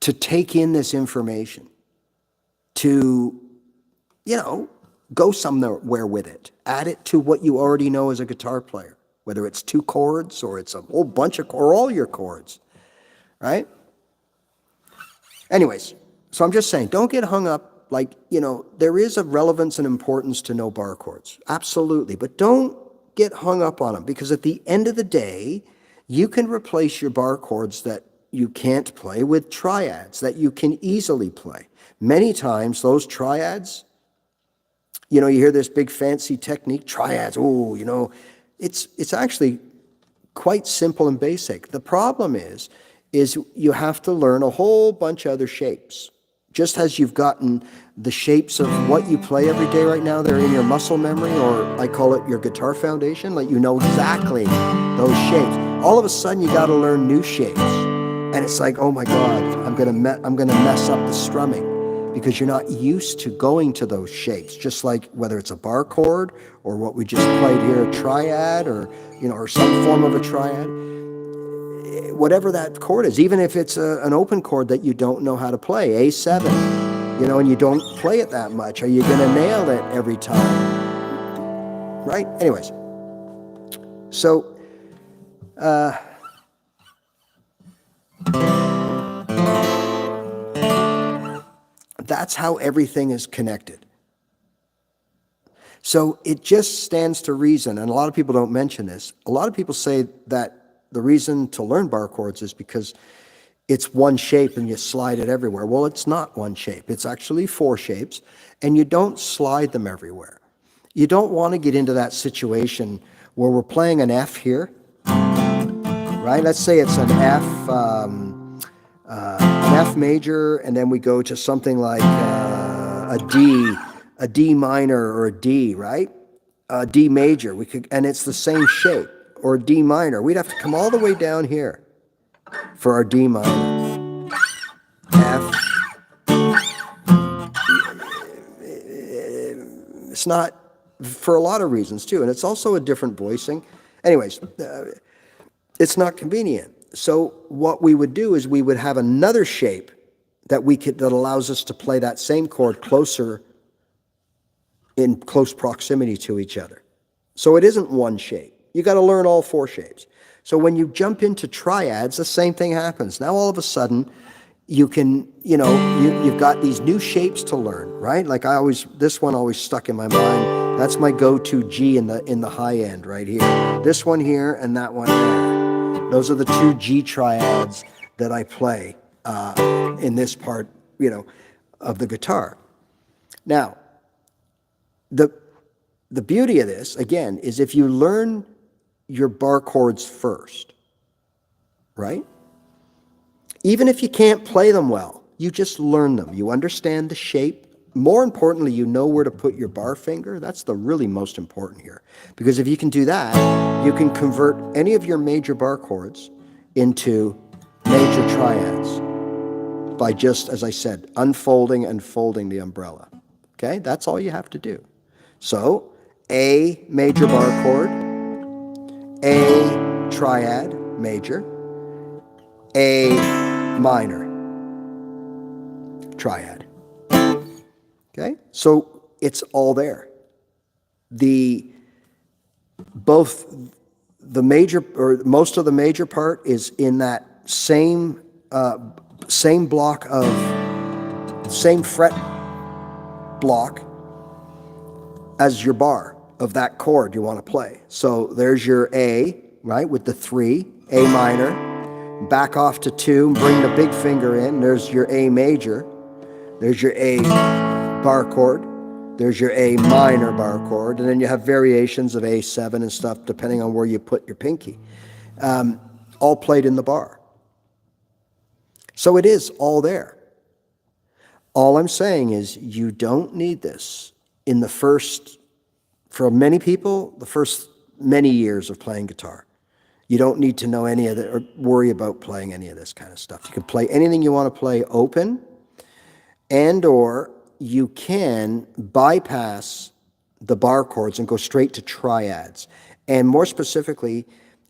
to take in this information, to, you know, go somewhere with it, add it to what you already know as a guitar player, whether it's two chords or it's a whole bunch of, or all your chords, right? Anyways, so I'm just saying, don't get hung up. Like, you know, there is a relevance and importance to know bar chords, absolutely, but don't get hung up on them, because at the end of the day, you can replace your bar chords that you can't play with triads that you can easily play. Many times those triads, you know, you hear this big fancy technique, triads, oh, you know, it's actually quite simple and basic. The problem is you have to learn a whole bunch of other shapes. Just as you've gotten the shapes of what you play every day right now, they're in your muscle memory, or I call it your guitar foundation, like you know exactly those shapes. All of a sudden you got to learn new shapes. And it's like, oh my God, I'm gonna mess up the strumming, because you're not used to going to those shapes. Just like whether it's a bar chord or what we just played here, a triad, or you know, or some form of a triad, whatever that chord is, even if it's an open chord that you don't know how to play, A7, you know, and you don't play it that much, are you gonna nail it every time? Right? Anyways, so that's how everything is connected. So it just stands to reason, and a lot of people don't mention this. A lot of people say that the reason to learn bar chords is because it's one shape and you slide it everywhere. Well, it's not one shape. It's actually four shapes, and you don't slide them everywhere. You don't want to get into that situation where we're playing an F here, right? Let's say it's an F major, and then we go to something like a D minor, or a D, right? A D major, and it's the same shape, or a D minor. We'd have to come all the way down here for our D minor. F. It's not, for a lot of reasons too, and it's also a different voicing. Anyways, it's not convenient. So what we would do is we would have another shape that allows us to play that same chord closer, in close proximity to each other. So it isn't one shape. You got to learn all four shapes. So when you jump into triads, the same thing happens. Now all of a sudden, you can, you know, you've got these new shapes to learn, right? Like this one always stuck in my mind. That's my go-to G in the high end right here. This one here and that one there. Those are the two G triads that I play in this part, you know. of the guitar. Now, the beauty of this, again, is if you learn your bar chords first, right? Even if you can't play them well, you just learn them. You understand the shape. More importantly, you know where to put your bar finger. That's the really most important here. Because if you can do that, you can convert any of your major bar chords into major triads by just, as I said, unfolding and folding the umbrella. Okay? That's all you have to do. So, A major bar chord, A triad major, A minor triad. Okay? So it's all there. Both the major, or most of the major part is in that same block of, same fret block as your bar of that chord you want to play. So there's your A, right, with the 3, A minor, back off to 2, bring the big finger in, there's your A major, there's your A bar chord, there's your A minor bar chord, and then you have variations of A7 and stuff depending on where you put your pinky, all played in the bar. So it is all there. All I'm saying is you don't need this in the first, for many people, the first many years of playing guitar. You don't need to know any of it or worry about playing any of this kind of stuff. You can play anything you want to play open, and or you can bypass the bar chords and go straight to triads. And more specifically,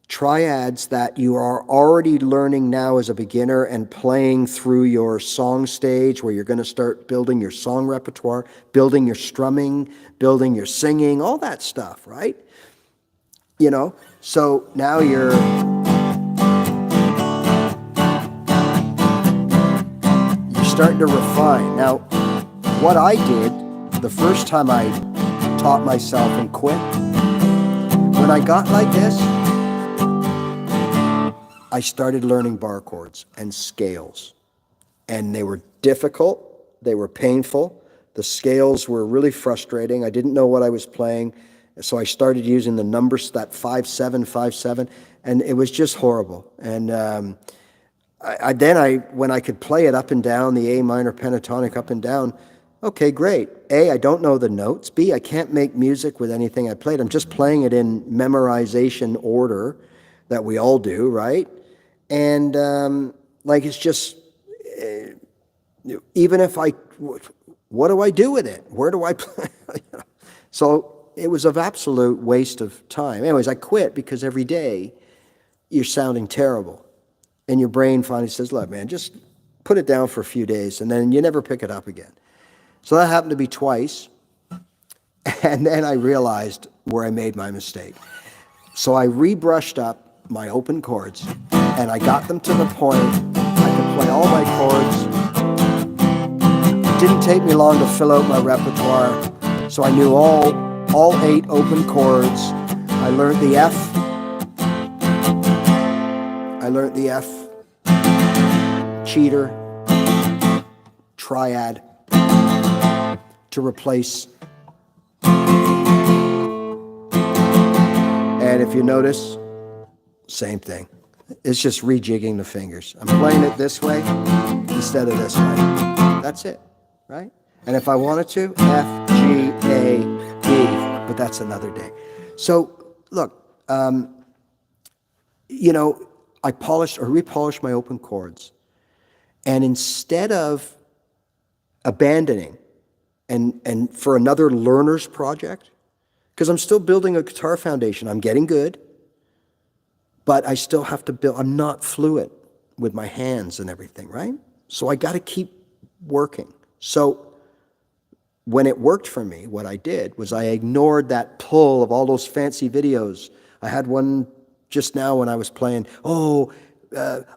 triads that you are already learning now as a beginner and playing through your song stage, where you're going to start building your song repertoire, building your strumming, building your singing, all that stuff, right? You know, so now you're starting to refine. Now, what I did the first time I taught myself and quit, when I got like this, I started learning bar chords and scales. And they were difficult, they were painful. The scales were really frustrating. I didn't know what I was playing. So I started using the numbers, that 5/7, 5/7, and it was just horrible. And when I could play it up and down, the A minor pentatonic up and down, okay, great. A, I don't know the notes. B, I can't make music with anything I played. I'm just playing it in memorization order that we all do, right? And it's just, even if what do I do with it? Where do I play? So it was an absolute waste of time. Anyways, I quit because every day you're sounding terrible. And your brain finally says, look, man, just put it down for a few days, and then you never pick it up again. So that happened to be twice. And then I realized where I made my mistake. So I rebrushed up my open chords, and I got them to the point I could play all my chords. It didn't take me long to fill out my repertoire. So I knew all 8 open chords. I learned the F. Cheater, triad, to replace. And if you notice, same thing. It's just rejigging the fingers. I'm playing it this way instead of this way. That's it, right? And if I wanted to, F, G, A, B, but that's another day. So, look, I polished or repolished my open chords. And instead of abandoning and for another learner's project, because I'm still building a guitar foundation, I'm getting good, but I still have to build, I'm not fluent with my hands and everything, right? So I got to keep working. So when it worked for me, what I did was I ignored that pull of all those fancy videos. I had one just now when I was playing,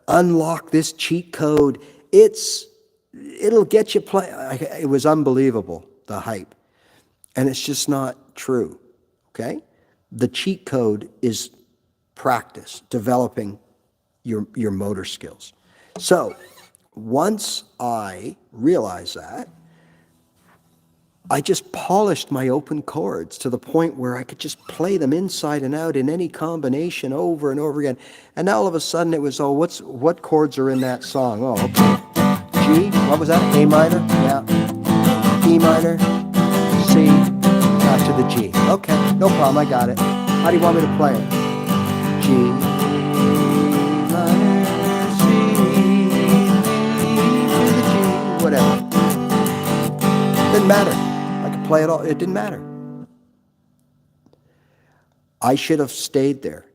unlock this cheat code. It'll get you play. It was unbelievable, the hype. And it's just not true, okay? The cheat code is practice, developing your motor skills. So once I realized that, I just polished my open chords to the point where I could just play them inside and out in any combination over and over again. And now all of a sudden it was, oh, what chords are in that song? Oh, okay. G, what was that? A minor? Yeah. E minor, C, back to the G. Okay, no problem, I got it. How do you want me to play it? G, minor, C, D, to the G, whatever. Didn't matter. Play it all. It didn't matter. I should have stayed there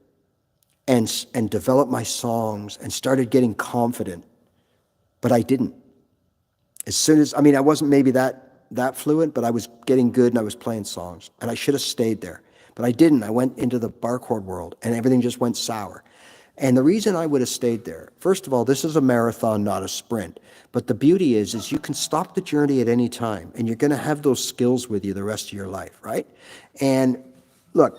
and developed my songs and started getting confident, but I didn't. As soon as, I mean, I wasn't maybe that fluent, but I was getting good and I was playing songs, and I should have stayed there, but I didn't. I went into the bar chord world and everything just went sour. And the reason I would have stayed there, first of all, this is a marathon, not a sprint. But the beauty is you can stop the journey at any time, and you're going to have those skills with you the rest of your life, right? And look,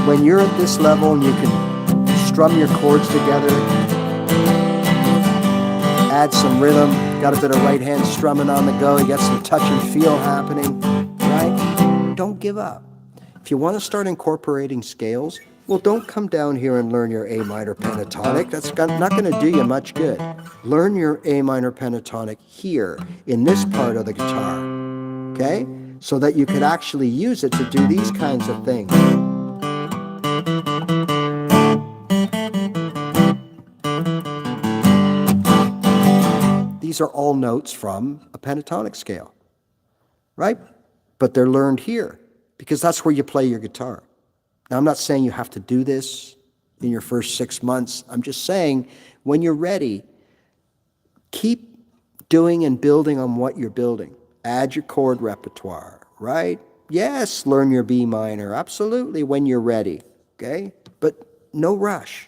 when you're at this level and you can strum your chords together, add some rhythm, got a bit of right hand strumming on the go, you got some touch and feel happening, right? Don't give up. If you want to start incorporating scales, well, don't come down here and learn your A minor pentatonic. That's not going to do you much good. Learn your A minor pentatonic here in this part of the guitar, okay? So that you could actually use it to do these kinds of things. These are all notes from a pentatonic scale, right? But they're learned here because that's where you play your guitar. Now, I'm not saying you have to do this in your first 6 months. I'm just saying when you're ready, keep doing and building on what you're building. Add your chord repertoire, right? Yes, learn your B minor, absolutely, when you're ready, okay? But no rush.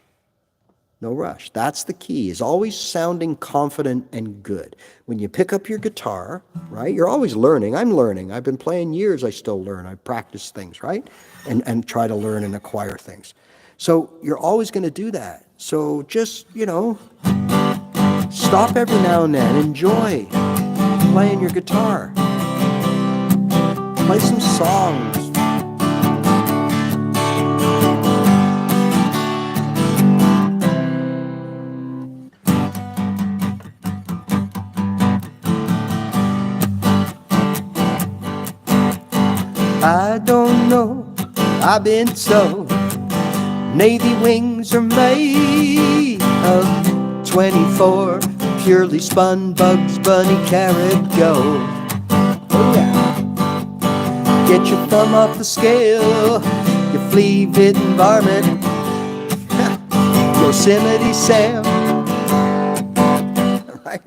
No rush. That's the key, is always sounding confident and good. When you pick up your guitar, right, you're always learning. I'm learning. I've been playing years. I still learn. I practice things, right, and try to learn and acquire things. So you're always going to do that. So just, stop every now and then. Enjoy playing your guitar. Play some songs. I don't know, I've been told Navy wings are made of 24 purely spun Bugs Bunny carrot gold. Oh yeah. Get your thumb off the scale, you flea-bitten varmint, Yosemite Sam. Right?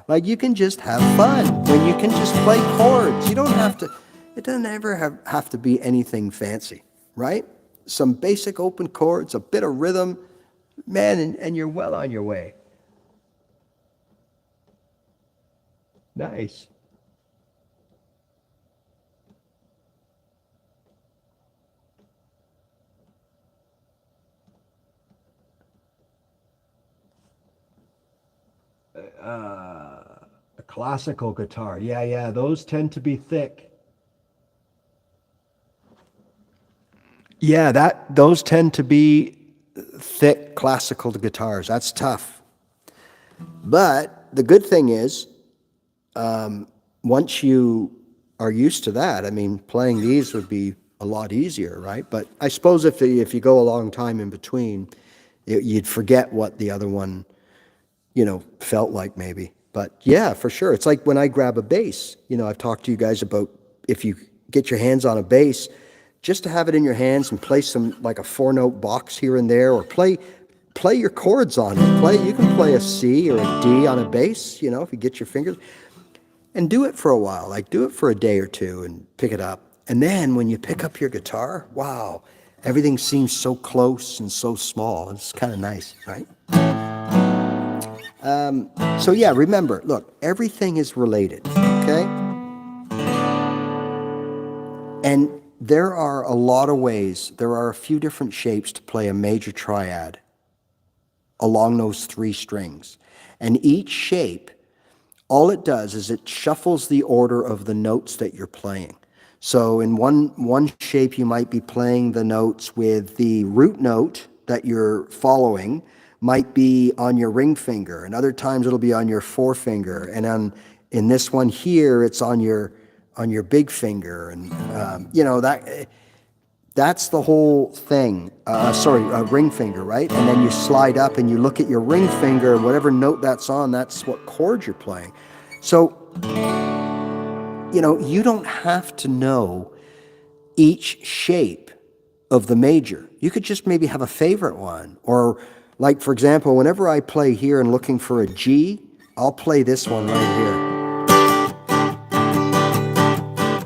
Like you can just have fun when you can just play chords. You don't have to. It doesn't ever have to be anything fancy, right? Some basic open chords, a bit of rhythm, man, and you're well on your way. Nice. A classical guitar. Yeah, those tend to be thick. Yeah, those tend to be thick classical guitars. That's tough. But the good thing is, once you are used to that, I mean, playing these would be a lot easier, right? But I suppose if you go a long time in between, you'd forget what the other one, felt like maybe. But yeah, for sure. It's like when I grab a bass. I've talked to you guys about if you get your hands on a bass, just to have it in your hands and play some, like a 4-note box here and there, or play your chords on it. You can play a C or a D on a bass, if you get your fingers, and do it for a while. Like do it for a day or two and pick it up. And then when you pick up your guitar, wow, everything seems so close and so small. It's kind of nice, right? So yeah, remember, look, everything is related, okay? And there are a lot of ways, there are a few different shapes to play a major triad along those 3 strings. And each shape All it does is it shuffles the order of the notes that you're playing. So in one shape, you might be playing the notes with the root note that you're following might be on your ring finger, and other times it'll be on your forefinger, and in this one here, it's on your big finger, and that's the whole thing. Ring finger, right? And then you slide up and you look at your ring finger, and whatever note that's on, that's what chord you're playing. So, you don't have to know each shape of the major. You could just maybe have a favorite one. Or, like, for example, whenever I play here and looking for a G, I'll play this one right here.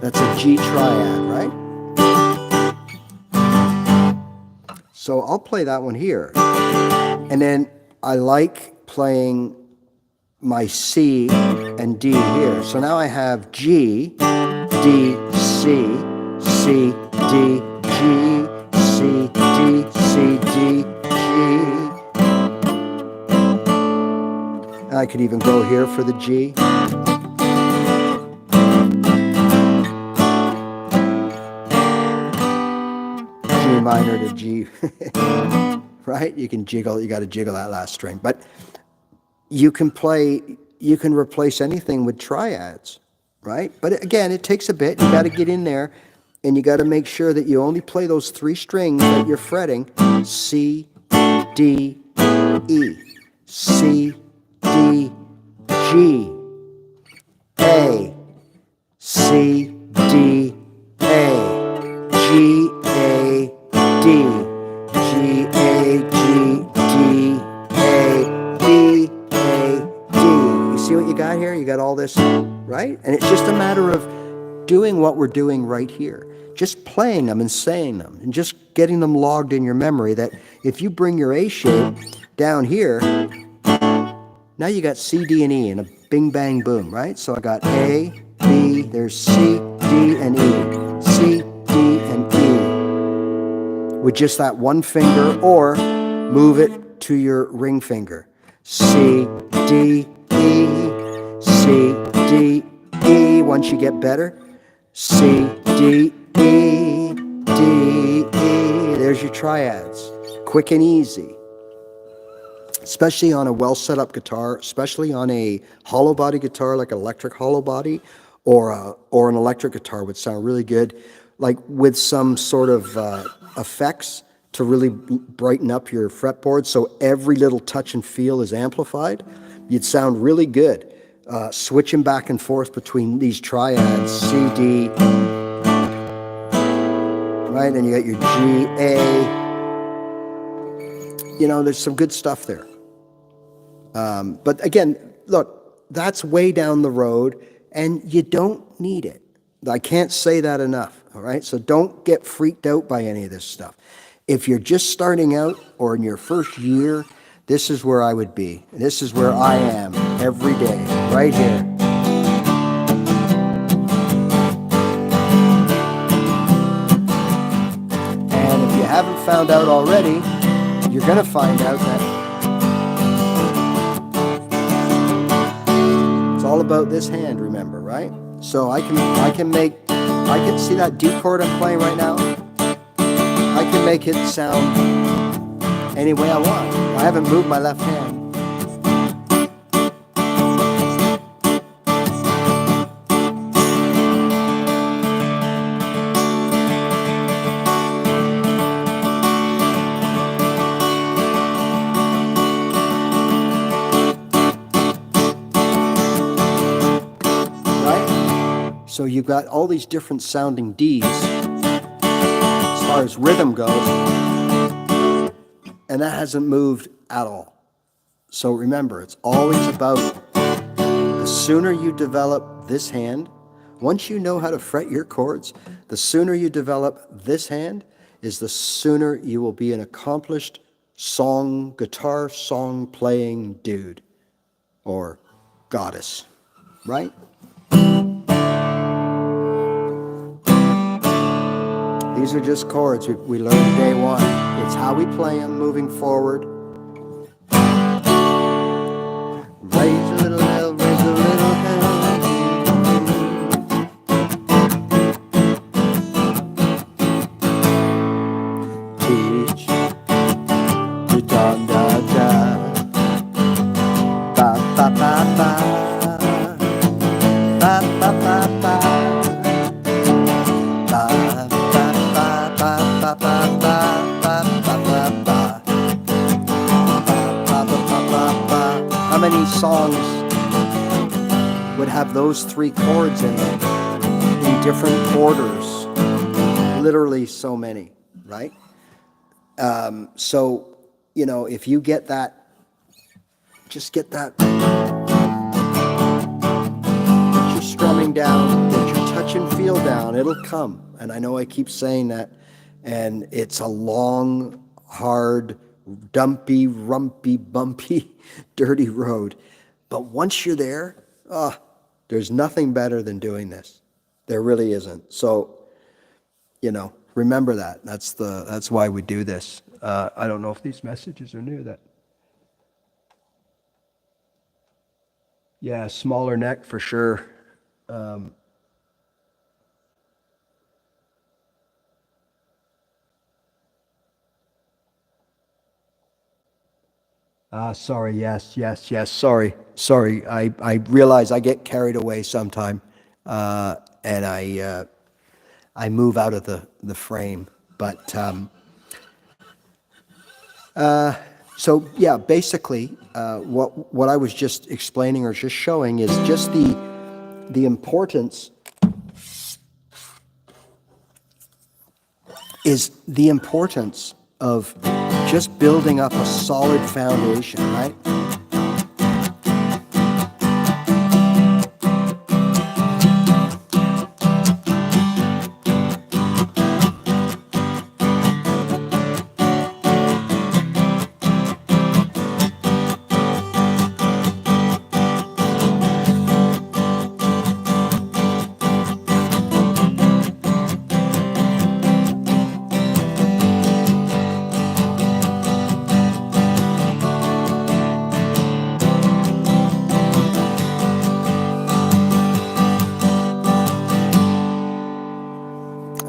That's a G triad, right? So I'll play that one here. And then I like playing my C and D here. So now I have G, D, C, C, D, G, C, D, C, D, G. I could even go here for the G. G minor to G, right? You can jiggle, you got to jiggle that last string. But you can replace anything with triads, right? But again, it takes a bit. You got to get in there, and you got to make sure that you only play those 3 strings that you're fretting: C, D, E, C, D, G, A, C, D, A, G, A, D, G, A, G, D, A, D, A, D. You see what you got here? You got all this, right? And it's just a matter of doing what we're doing right here. Just playing them and saying them and just getting them logged in your memory, that if you bring your A shape down here, now you got C, D, and E in a bing, bang, boom, right? So I got A, B, there's C, D, and E. C, D, and E. With just that one finger, or move it to your ring finger. C, D, E, C, D, E. Once you get better, C, D, E, D, E. There's your triads. Quick and easy. Especially on a well set up guitar, especially on a hollow body guitar, like an electric hollow body, or an electric guitar would sound really good, like with some sort of effects to really brighten up your fretboard, so every little touch and feel is amplified. You'd sound really good. Switching back and forth between these triads, C, D, right? And you got your G, A. There's some good stuff there. But again, look, that's way down the road, and you don't need it. I can't say that enough, all right? So don't get freaked out by any of this stuff. If you're just starting out or in your first year, this is where I would be. This is where I am every day, right here. And if you haven't found out already, you're going to find out that it's all about this hand, remember, right? So I can see that D chord I'm playing right now. I can make it sound any way I want. I haven't moved my left hand. So you've got all these different sounding Ds as far as rhythm goes, and that hasn't moved at all. So remember, it's always about the sooner you develop this hand, once you know how to fret your chords, the sooner you develop this hand is the sooner you will be an accomplished guitar song playing dude or goddess, right? These are just chords we learned day one. It's how we play them moving forward. Raise a little L, raise a little How many songs would have those 3 chords in them in different orders? Literally so many, right? So, you know, if you get that, just get that, get your strumming down, get your touch and feel down, it'll come. And I know I keep saying that, and it's a long, hard, dumpy, rumpy, bumpy, dirty road. But once you're there, there's nothing better than doing this. There really isn't. So, you know, remember that. That's why we do this. I don't know if these messages are new. Yeah, smaller neck for sure. Sorry. Yes. Sorry. I realize I get carried away sometime, and I move out of the frame. But so yeah, basically, what I was just explaining or just showing is just the importance of just building up a solid foundation, right?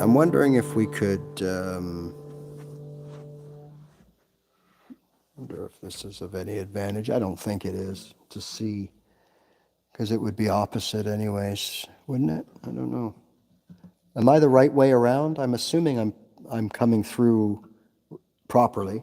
I'm wondering if we could, wonder if this is of any advantage. I don't think it is to see, because it would be opposite anyways, wouldn't it? I don't know. Am I the right way around? I'm assuming I'm coming through properly.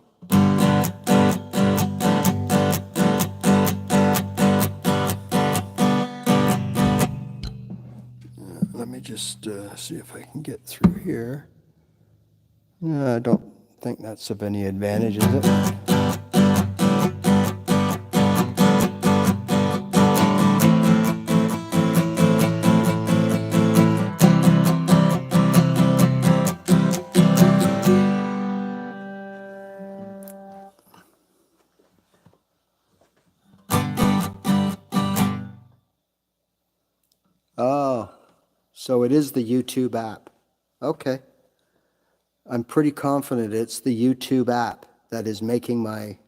Let me just see if I can get through here. I don't think that's of any advantage, is it? Oh, so it is the YouTube app. Okay. I'm pretty confident it's the YouTube app that is making my,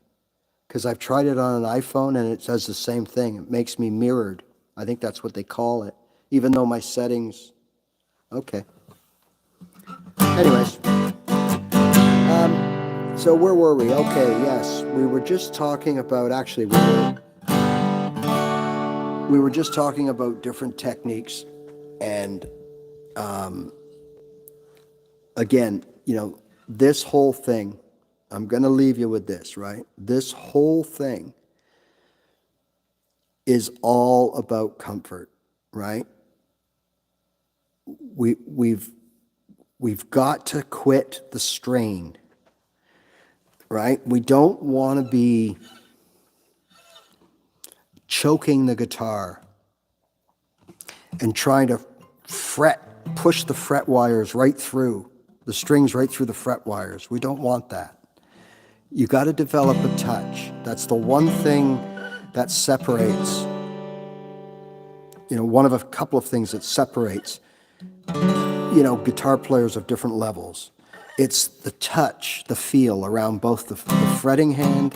because I've tried it on an iPhone and it does the same thing. It makes me mirrored. I think that's what they call it, even though my settings, okay. Anyways, so where were we? Okay, yes, we were just talking about, actually, we were just talking about different techniques, and again, you know, this whole thing, I'm going to leave you with this, right? This whole thing is all about comfort, right? We've got to quit the strain, right? We don't want to be choking the guitar and trying to push the fret wires right through, the strings right through the fret wires. We don't want that. You got to develop a touch. That's the one thing that separates, you know, one of a couple of things that separates, you know, guitar players of different levels. It's the touch, the feel around both the fretting hand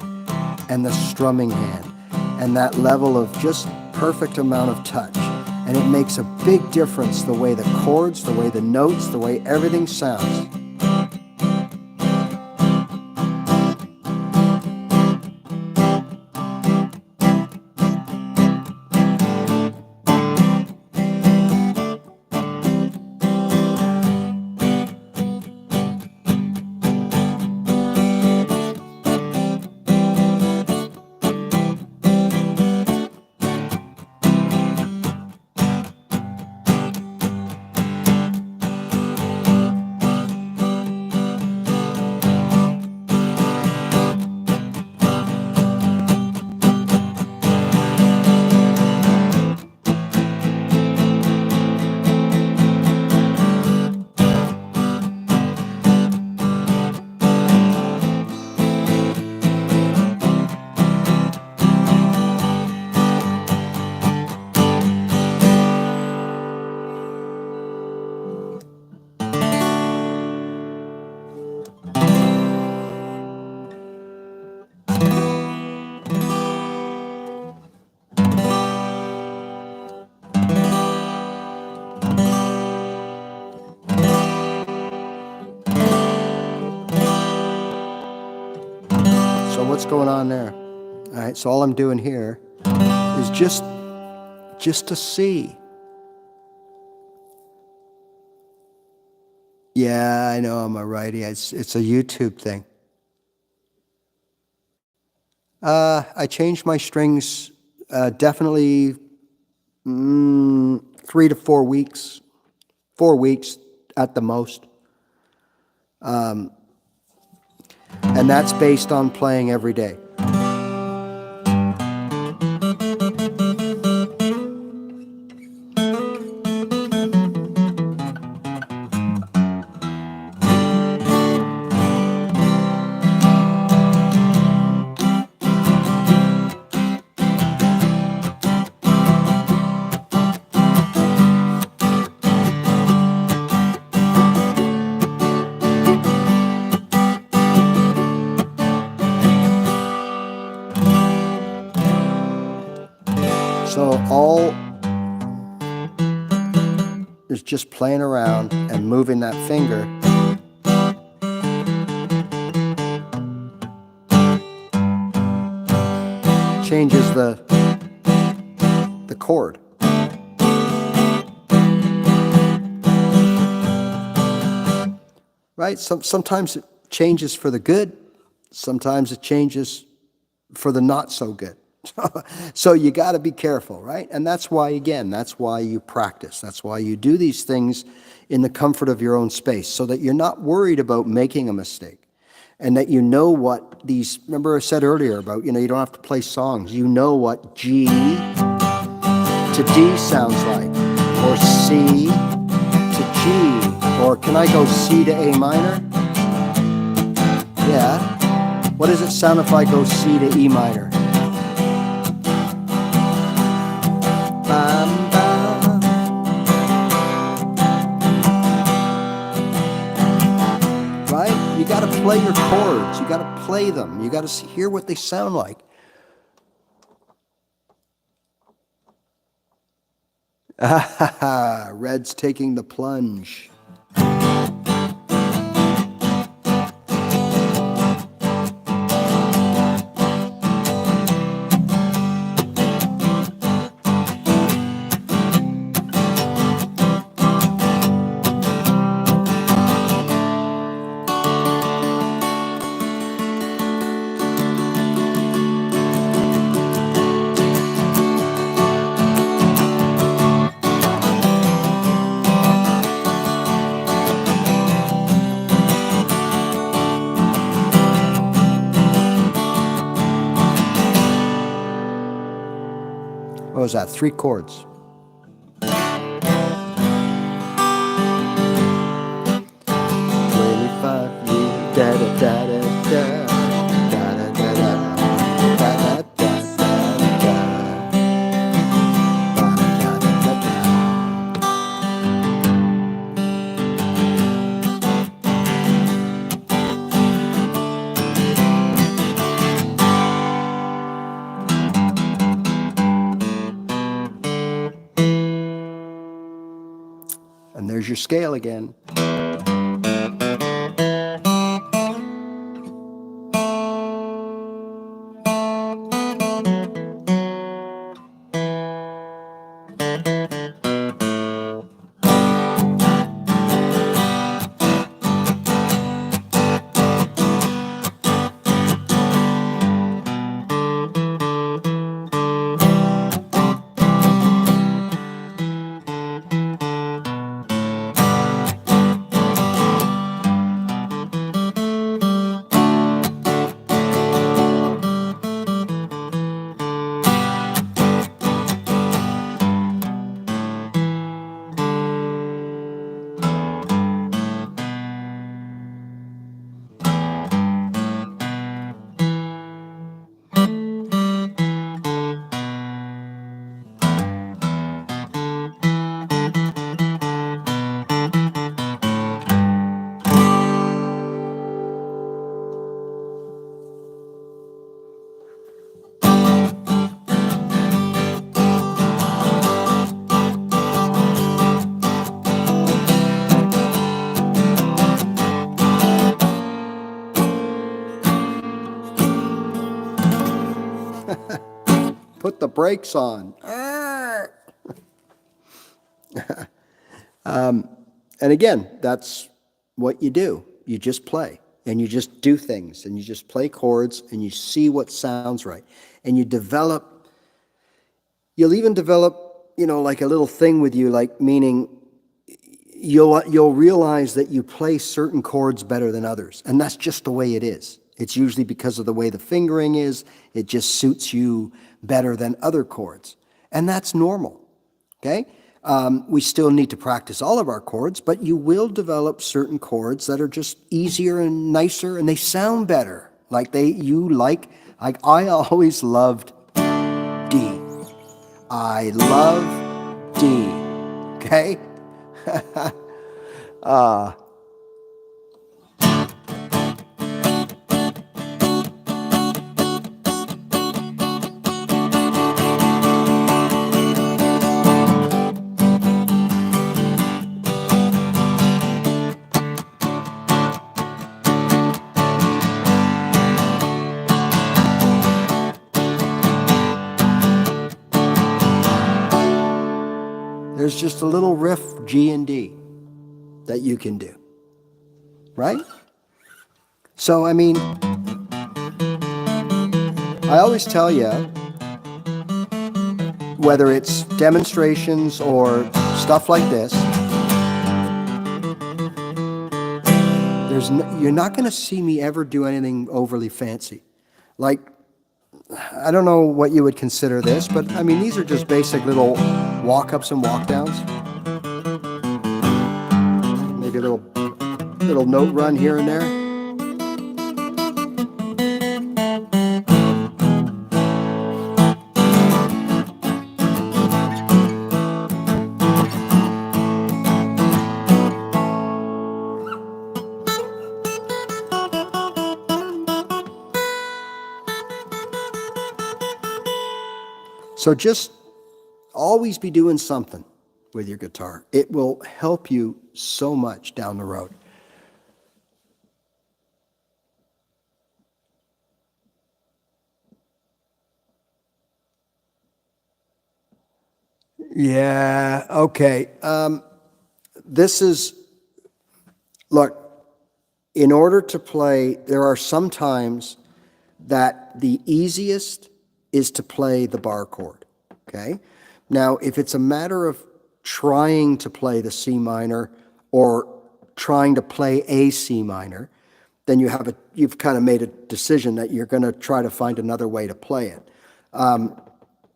and the strumming hand, and that level of just perfect amount of touch. And it makes a big difference the way the chords, the way the notes, the way everything sounds. So what's going on there? All right, so all I'm doing here is just to see. Yeah, I know I'm a righty. It's a YouTube thing. I changed my strings definitely 3 to 4 weeks. 4 weeks at the most. And that's based on playing every day. So all is just playing around and moving that finger. Changes the chord. Right? Sometimes it changes for the good. Sometimes it changes for the not so good. So you got to be careful, right? And that's why, again, that's why you practice. That's why you do these things in the comfort of your own space, so that you're not worried about making a mistake, and that you know what these, remember I said earlier about, you don't have to play songs. You know what G to D sounds like, or C to G, or can I go C to A minor? Yeah. What does it sound if I go C to E minor? Right? You got to play your chords. You got to play them. You got to hear what they sound like. Red's taking the plunge. What was that? 3 chords. And there's your scale again. Put the brakes on. And again, that's what you do. You just play, and you just do things, and you just play chords, and you see what sounds right. And you develop, you'll even develop, you know, like a little thing with you, like meaning you'll realize that you play certain chords better than others. And that's just the way it is. It's usually because of the way the fingering is. It just suits you better than other chords. And that's normal, okay? We still need to practice all of our chords, but you will develop certain chords that are just easier and nicer, and they sound better. Like I always loved D. I love D, okay? There's just a little riff G and D that you can do, right? So, I mean, I always tell you, whether it's demonstrations or stuff like this, you're not going to see me ever do anything overly fancy. Like, I don't know what you would consider this, but I mean, these are just basic little walk-ups and walk-downs. Maybe a little note run here and there. So just always be doing something with your guitar. It will help you so much down the road. Yeah, okay. Look, in order to play, there are some times that the easiest is to play the bar chord, okay? Now, if it's a matter of trying to play the C minor or trying to play a C minor, then you've kind of made a decision that you're going to try to find another way to play it.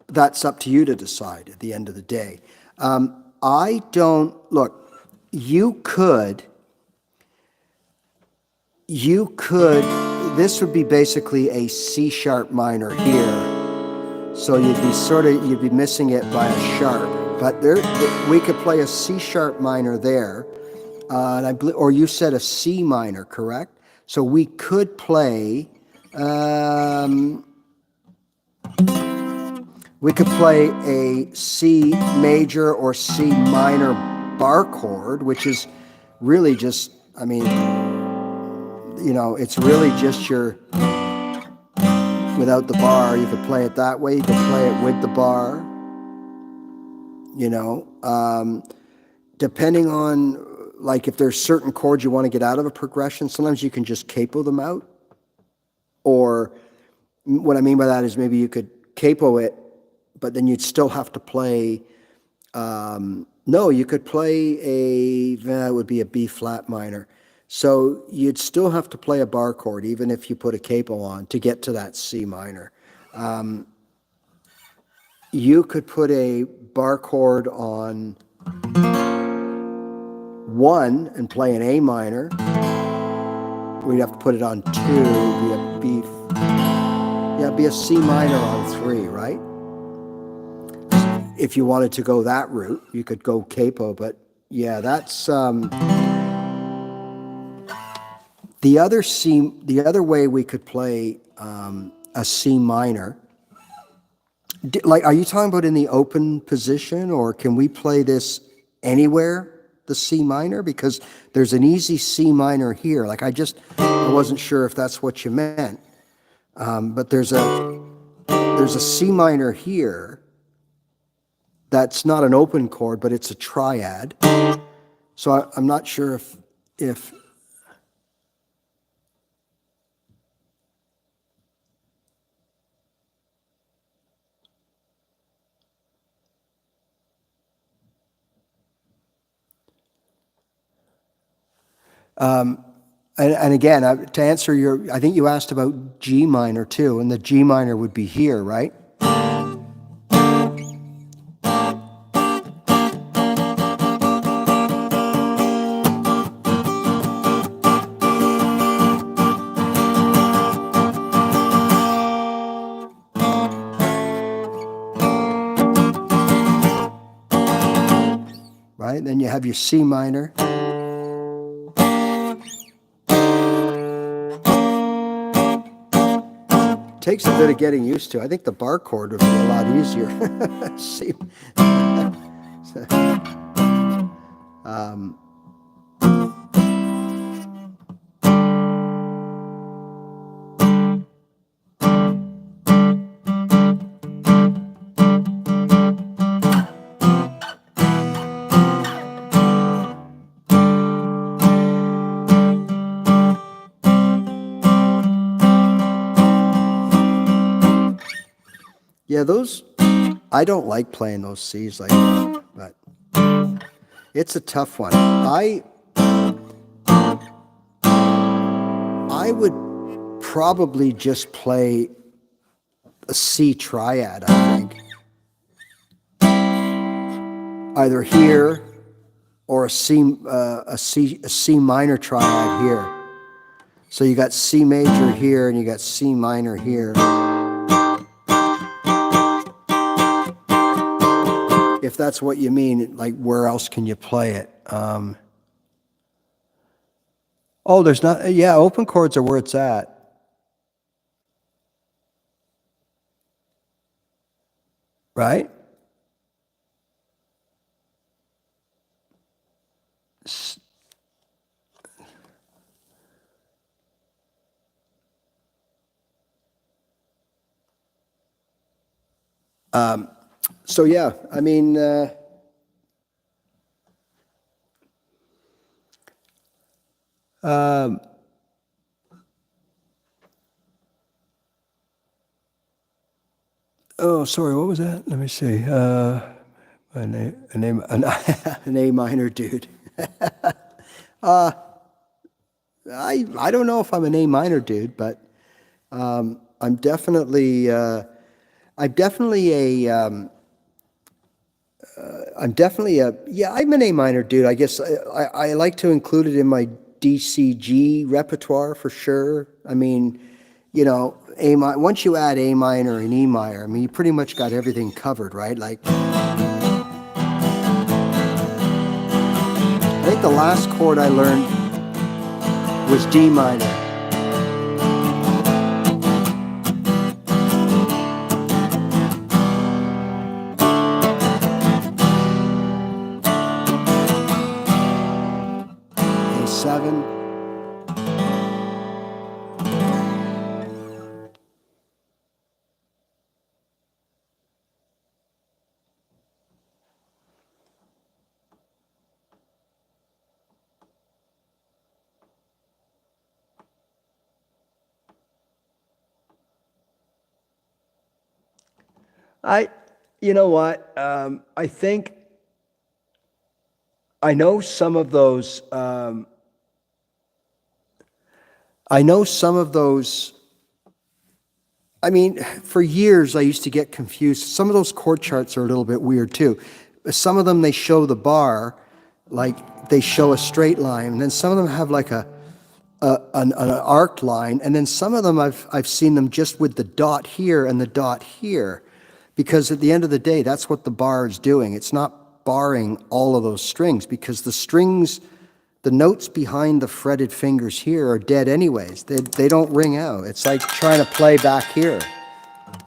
That's up to you to decide at the end of the day. This would be basically a C sharp minor here. So you'd be missing it by a sharp. But we could play a C sharp minor there. Or you said a C minor, correct? So we could play, a C major or C minor bar chord, which is really just, I mean, you know, it's really just without the bar. You could play it that way. You could play it with the bar. You know, depending on, like, if there's certain chords you want to get out of a progression, sometimes you can just capo them out. Or what I mean by that is maybe you could capo it, but then you'd still have to play, no, you could play that would be a B flat minor. So you'd still have to play a bar chord, even if you put a capo on, to get to that C minor. You could put a bar chord on 1 and play an A minor. We'd have to put it on 2, be a C minor on 3, right? If you wanted to go that route, you could go capo, but yeah, that's the other way we could play a C minor. Like, are you talking about in the open position, or can we play this anywhere, the C minor? Because there's an easy C minor here. Like, I wasn't sure if that's what you meant. But there's there's a C minor here that's not an open chord, but it's a triad. So I'm not sure if and again, to answer your, I think you asked about G minor too, and the G minor would be here, right? Right? Then you have your C minor. Takes a bit of getting used to. I think the bar chord would be a lot easier. C. Yeah, those, I don't like playing those C's like that, but it's a tough one. I would probably just play a C triad, I think. Either here or a C minor triad here. So you got C major here and you got C minor here. If that's what you mean, like where else can you play it? Oh, there's not, yeah, open chords are where it's at. Right? So yeah, I mean, oh, sorry, what was that? Let me see. An A minor dude. I don't know if I'm an A minor dude, but I'm definitely a yeah, I'm an A minor dude. I guess I like to include it in my DCG repertoire for sure. I mean, you know, once you add A minor and E minor, I mean, you pretty much got everything covered, right? Like, I think the last chord I learned was D minor. A7. You know what? I think I know some of those. I know some of those. I mean, for years I used to get confused. Some of those chord charts are a little bit weird too. Some of them they show the bar, like they show a straight line, and then some of them have like an arced line, and then some of them I've seen them just with the dot here and the dot here, because at the end of the day, that's what the bar is doing. It's not barring all of those strings, because the strings, the notes behind the fretted fingers here are dead anyways. They don't ring out. It's like trying to play back here.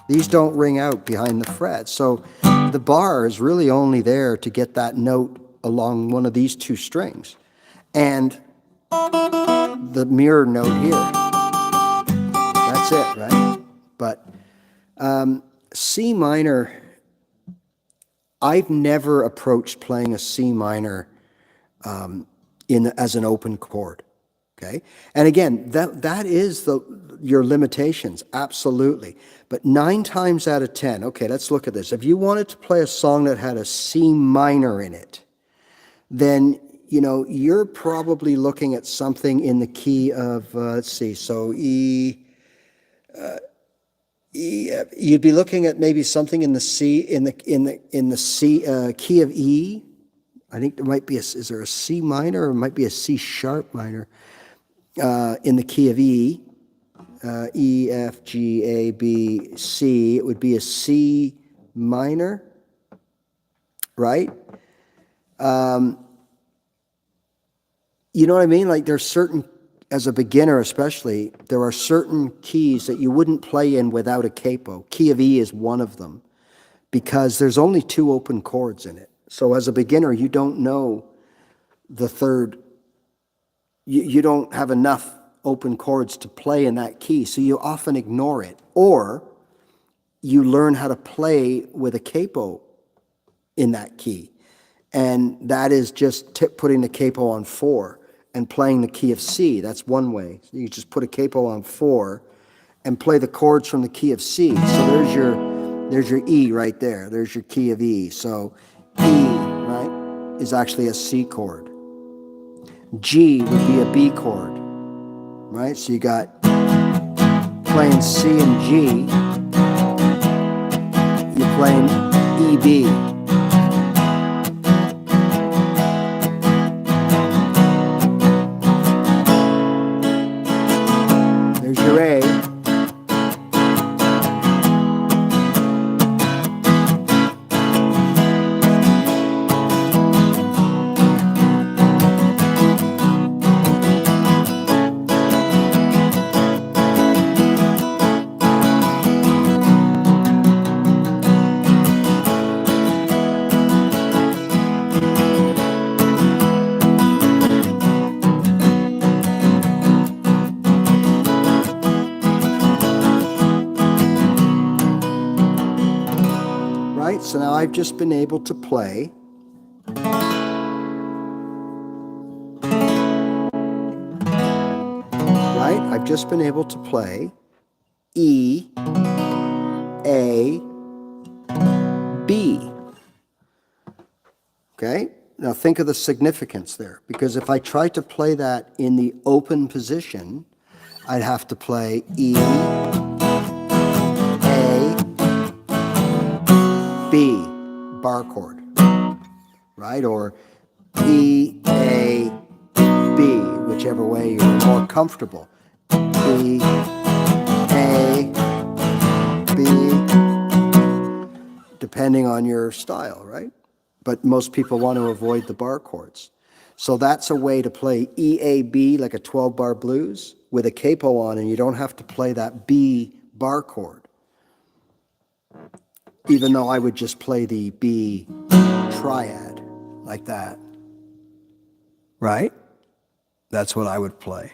These don't ring out behind the fret. So the bar is really only there to get that note along one of these two strings. And the mirror note here. That's it, right? But C minor, I've never approached playing a C minor as an open chord. Okay, and again, that is your limitations, absolutely. But 9 times out of 10, okay, let's look at this. If you wanted to play a song that had a C minor in it, then you're probably looking at something in the key of let's see, so E. You'd be looking at maybe something in the C in the C key of E. I think there might be is there a C minor or it might be a C sharp minor in the key of E. E, F, G, A, B, C. It would be a C minor, right? You know what I mean? Like there's certain, as a beginner especially, there are certain keys that you wouldn't play in without a capo. Key of E is one of them because there's only 2 open chords in it. So as a beginner, you don't know the third, you don't have enough open chords to play in that key, so you often ignore it. Or you learn how to play with a capo in that key. And that is just putting the capo on 4 and playing the key of C. That's one way. So you just put a capo on 4 and play the chords from the key of C. So there's your E right there. There's your key of E. So E, right, is actually a C chord. G would be a B chord, right? So you got playing C and G. You're playing E, B. There's your A. Right? So now I've just been able to play right? I've just been able to play E, A, B. Okay? Now think of the significance there, because if I tried to play that in the open position, I'd have to play E, A, B, bar chord, right? Or E, A, B, whichever way you're more comfortable. E, A, B, depending on your style, right? But most people want to avoid the bar chords. So that's a way to play E, A, B, like a 12-bar blues with a capo on, and you don't have to play that B bar chord. Even though I would just play the B triad like that. Right? That's what I would play.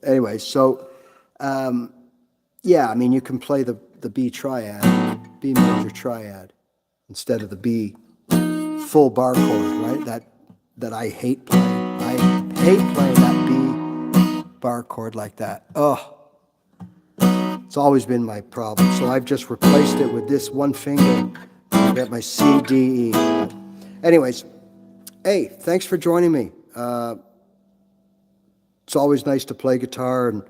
Anyway, so yeah, I mean, you can play the B triad, B major triad, instead of the B full bar chord, right? That I hate playing. I hate playing that B bar chord like that. Oh, it's always been my problem. So I've just replaced it with this one finger. I got my C, D, E. Anyways, hey, thanks for joining me. It's always nice to play guitar and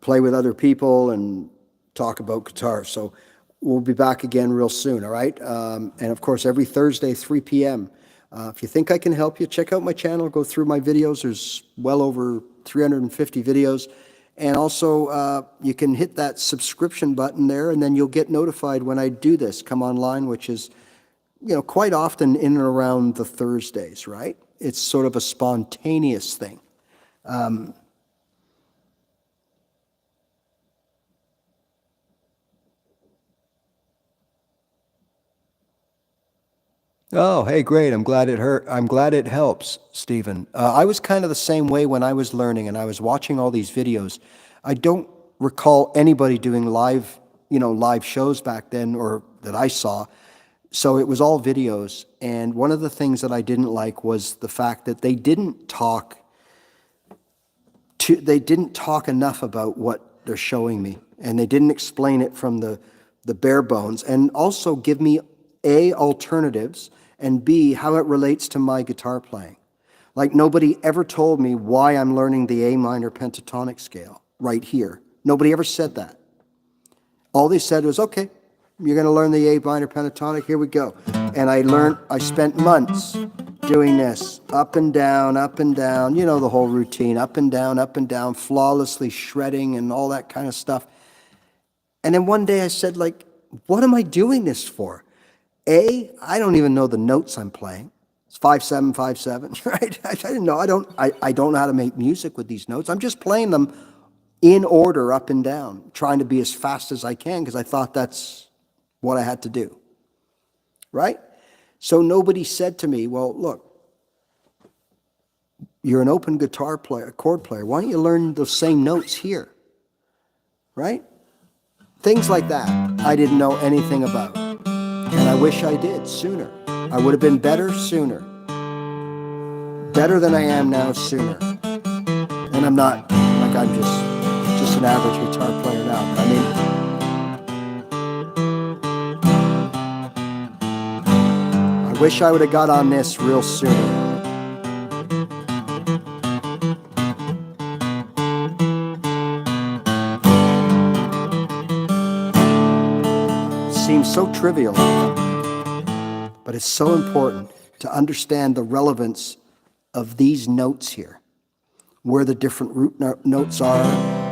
play with other people and talk about guitar. So we'll be back again real soon, all right? And of course, every Thursday, 3 p.m. If you think I can help you, check out my channel, go through my videos. There's well over 350 videos. And also, you can hit that subscription button there, and then you'll get notified when I do this, come online, which is, quite often in and around the Thursdays, right? It's sort of a spontaneous thing. Oh, hey, great. I'm glad it hurt. I'm glad it helps, Stephen. I was kind of the same way when I was learning and I was watching all these videos. I don't recall anybody doing live shows back then or that I saw. So it was all videos. And one of the things that I didn't like was the fact that they didn't talk enough about what they're showing me, and they didn't explain it from the bare bones, and also give me A, alternatives, and B, how it relates to my guitar playing. Like nobody ever told me why I'm learning the A minor pentatonic scale right here. Nobody ever said that. All they said was, okay, you're going to learn the A minor pentatonic, here we go. And I spent months doing this, up and down, the whole routine, up and down, flawlessly shredding and all that kind of stuff. And then one day I said, like, what am I doing this for? A, I don't even know the notes I'm playing. It's 5/7, 5/7, right? I didn't know. I don't know how to make music with these notes. I'm just playing them in order, up and down, trying to be as fast as I can because I thought that's what I had to do, right? So nobody said to me, well, look, you're an open guitar player, a chord player. Why don't you learn those same notes here, right? Things like that I didn't know anything about. And I wish I did sooner. I would have been better sooner. Better than I am now sooner. And I'm not like I'm just an average guitar player now. I mean, I wish I would have got on this real sooner. Seems so trivial, but it's so important to understand the relevance of these notes here, where the different root notes are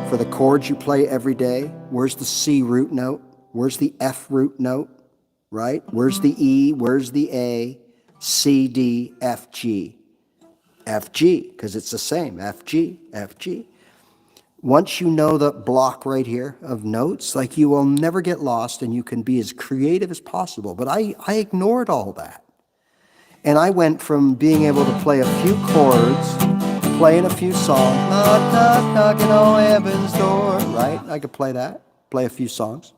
for the chords you play every day. Where's the C root note? Where's the F root note, right? Where's the E? Where's the A? C, D, F, G. F, G, because it's the same, F, G, F, G. Once you know the block right here of notes, like you will never get lost and you can be as creative as possible. But I ignored all that. And I went from being able to play a few chords, playing a few songs, knock, knock, knocking on heaven's door, right? I could play that, play a few songs.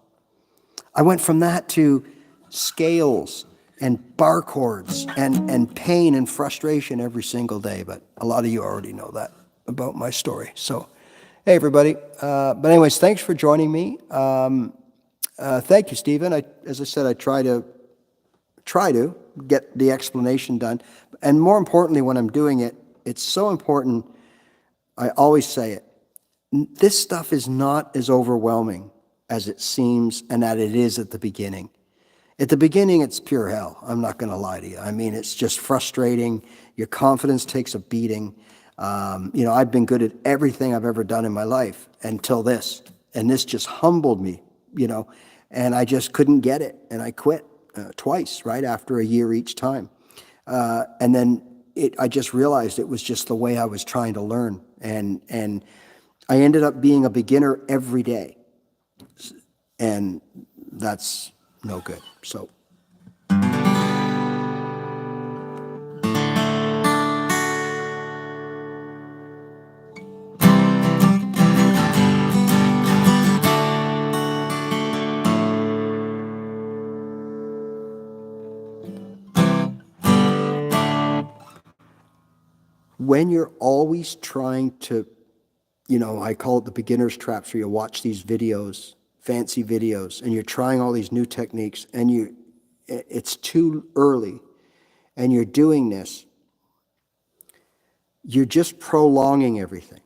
I went from that to scales and bar chords and pain and frustration every single day. But a lot of you already know that about my story. So, hey, everybody. But anyways, thanks for joining me. Thank you, Stephen. As I said, I try to get the explanation done. And more importantly, when I'm doing it, it's so important, I always say it, this stuff is not as overwhelming as it seems and that it is at the beginning. At the beginning, it's pure hell. I'm not going to lie to you. I mean, it's just frustrating. Your confidence takes a beating. I've been good at everything I've ever done in my life until this. And this just humbled me, and I just couldn't get it. And I quit twice, right after a year each time. And then I just realized it was just the way I was trying to learn. And I ended up being a beginner every day. And that's no good. So. When you're always trying to, I call it the beginner's traps, where you watch these videos, fancy videos, and you're trying all these new techniques, and it's too early, and you're doing this, you're just prolonging everything.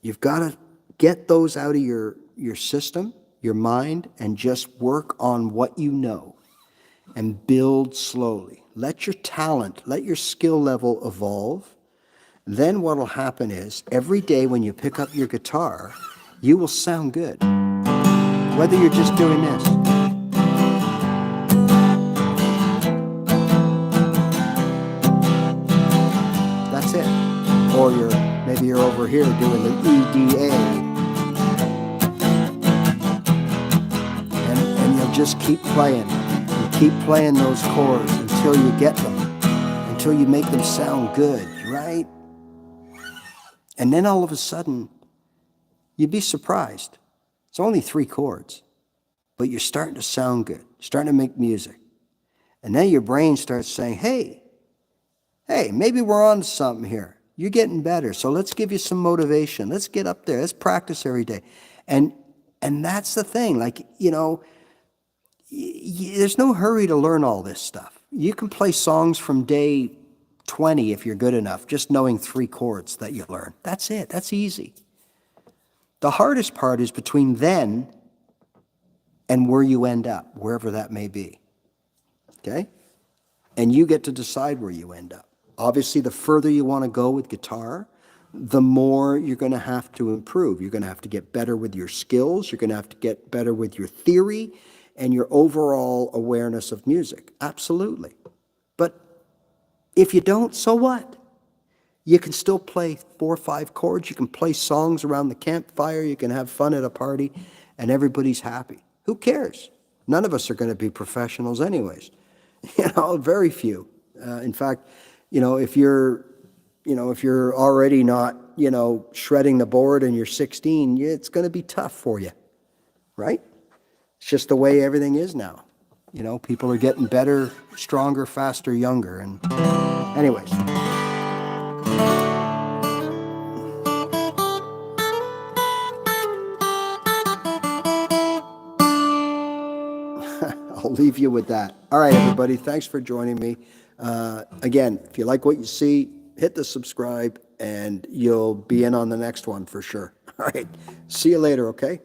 You've got to get those out of your system, your mind, and just work on what you know and build slowly. Let your talent, let your skill level evolve. Then what will happen is every day when you pick up your guitar, you will sound good, whether you're just doing this. That's it. Or maybe you're over here doing the EDA. And you'll just keep playing. You keep playing those chords until you get them, until you make them sound good, right? And then all of a sudden, you'd be surprised. It's only 3 chords, but you're starting to sound good, starting to make music. And then your brain starts saying, hey, maybe we're on to something here. You're getting better, so let's give you some motivation. Let's get up there. Let's practice every day. And that's the thing. Like, you know, there's no hurry to learn all this stuff. You can play songs from day 20 if you're good enough, just knowing 3 chords that you learn. That's it. That's easy. The hardest part is between then and where you end up, wherever that may be. Okay? And you get to decide where you end up. Obviously, the further you want to go with guitar, the more you're going to have to improve. You're going to have to get better with your skills. You're going to have to get better with your theory and your overall awareness of music. Absolutely. But if you don't, so what? You can still play 4 or 5 chords. You can play songs around the campfire. You can have fun at a party, and everybody's happy. Who cares? None of us are going to be professionals anyways. You know, very few. In fact, you know, if you're already not, you know, shredding the board and you're 16, it's going to be tough for you, right? It's just the way everything is now. You know, people are getting better, stronger, faster, younger. And anyways. I'll leave you with that. All right, everybody, thanks for joining me. Again, if you like what you see, hit the subscribe, and you'll be in on the next one for sure. All right, see you later, okay?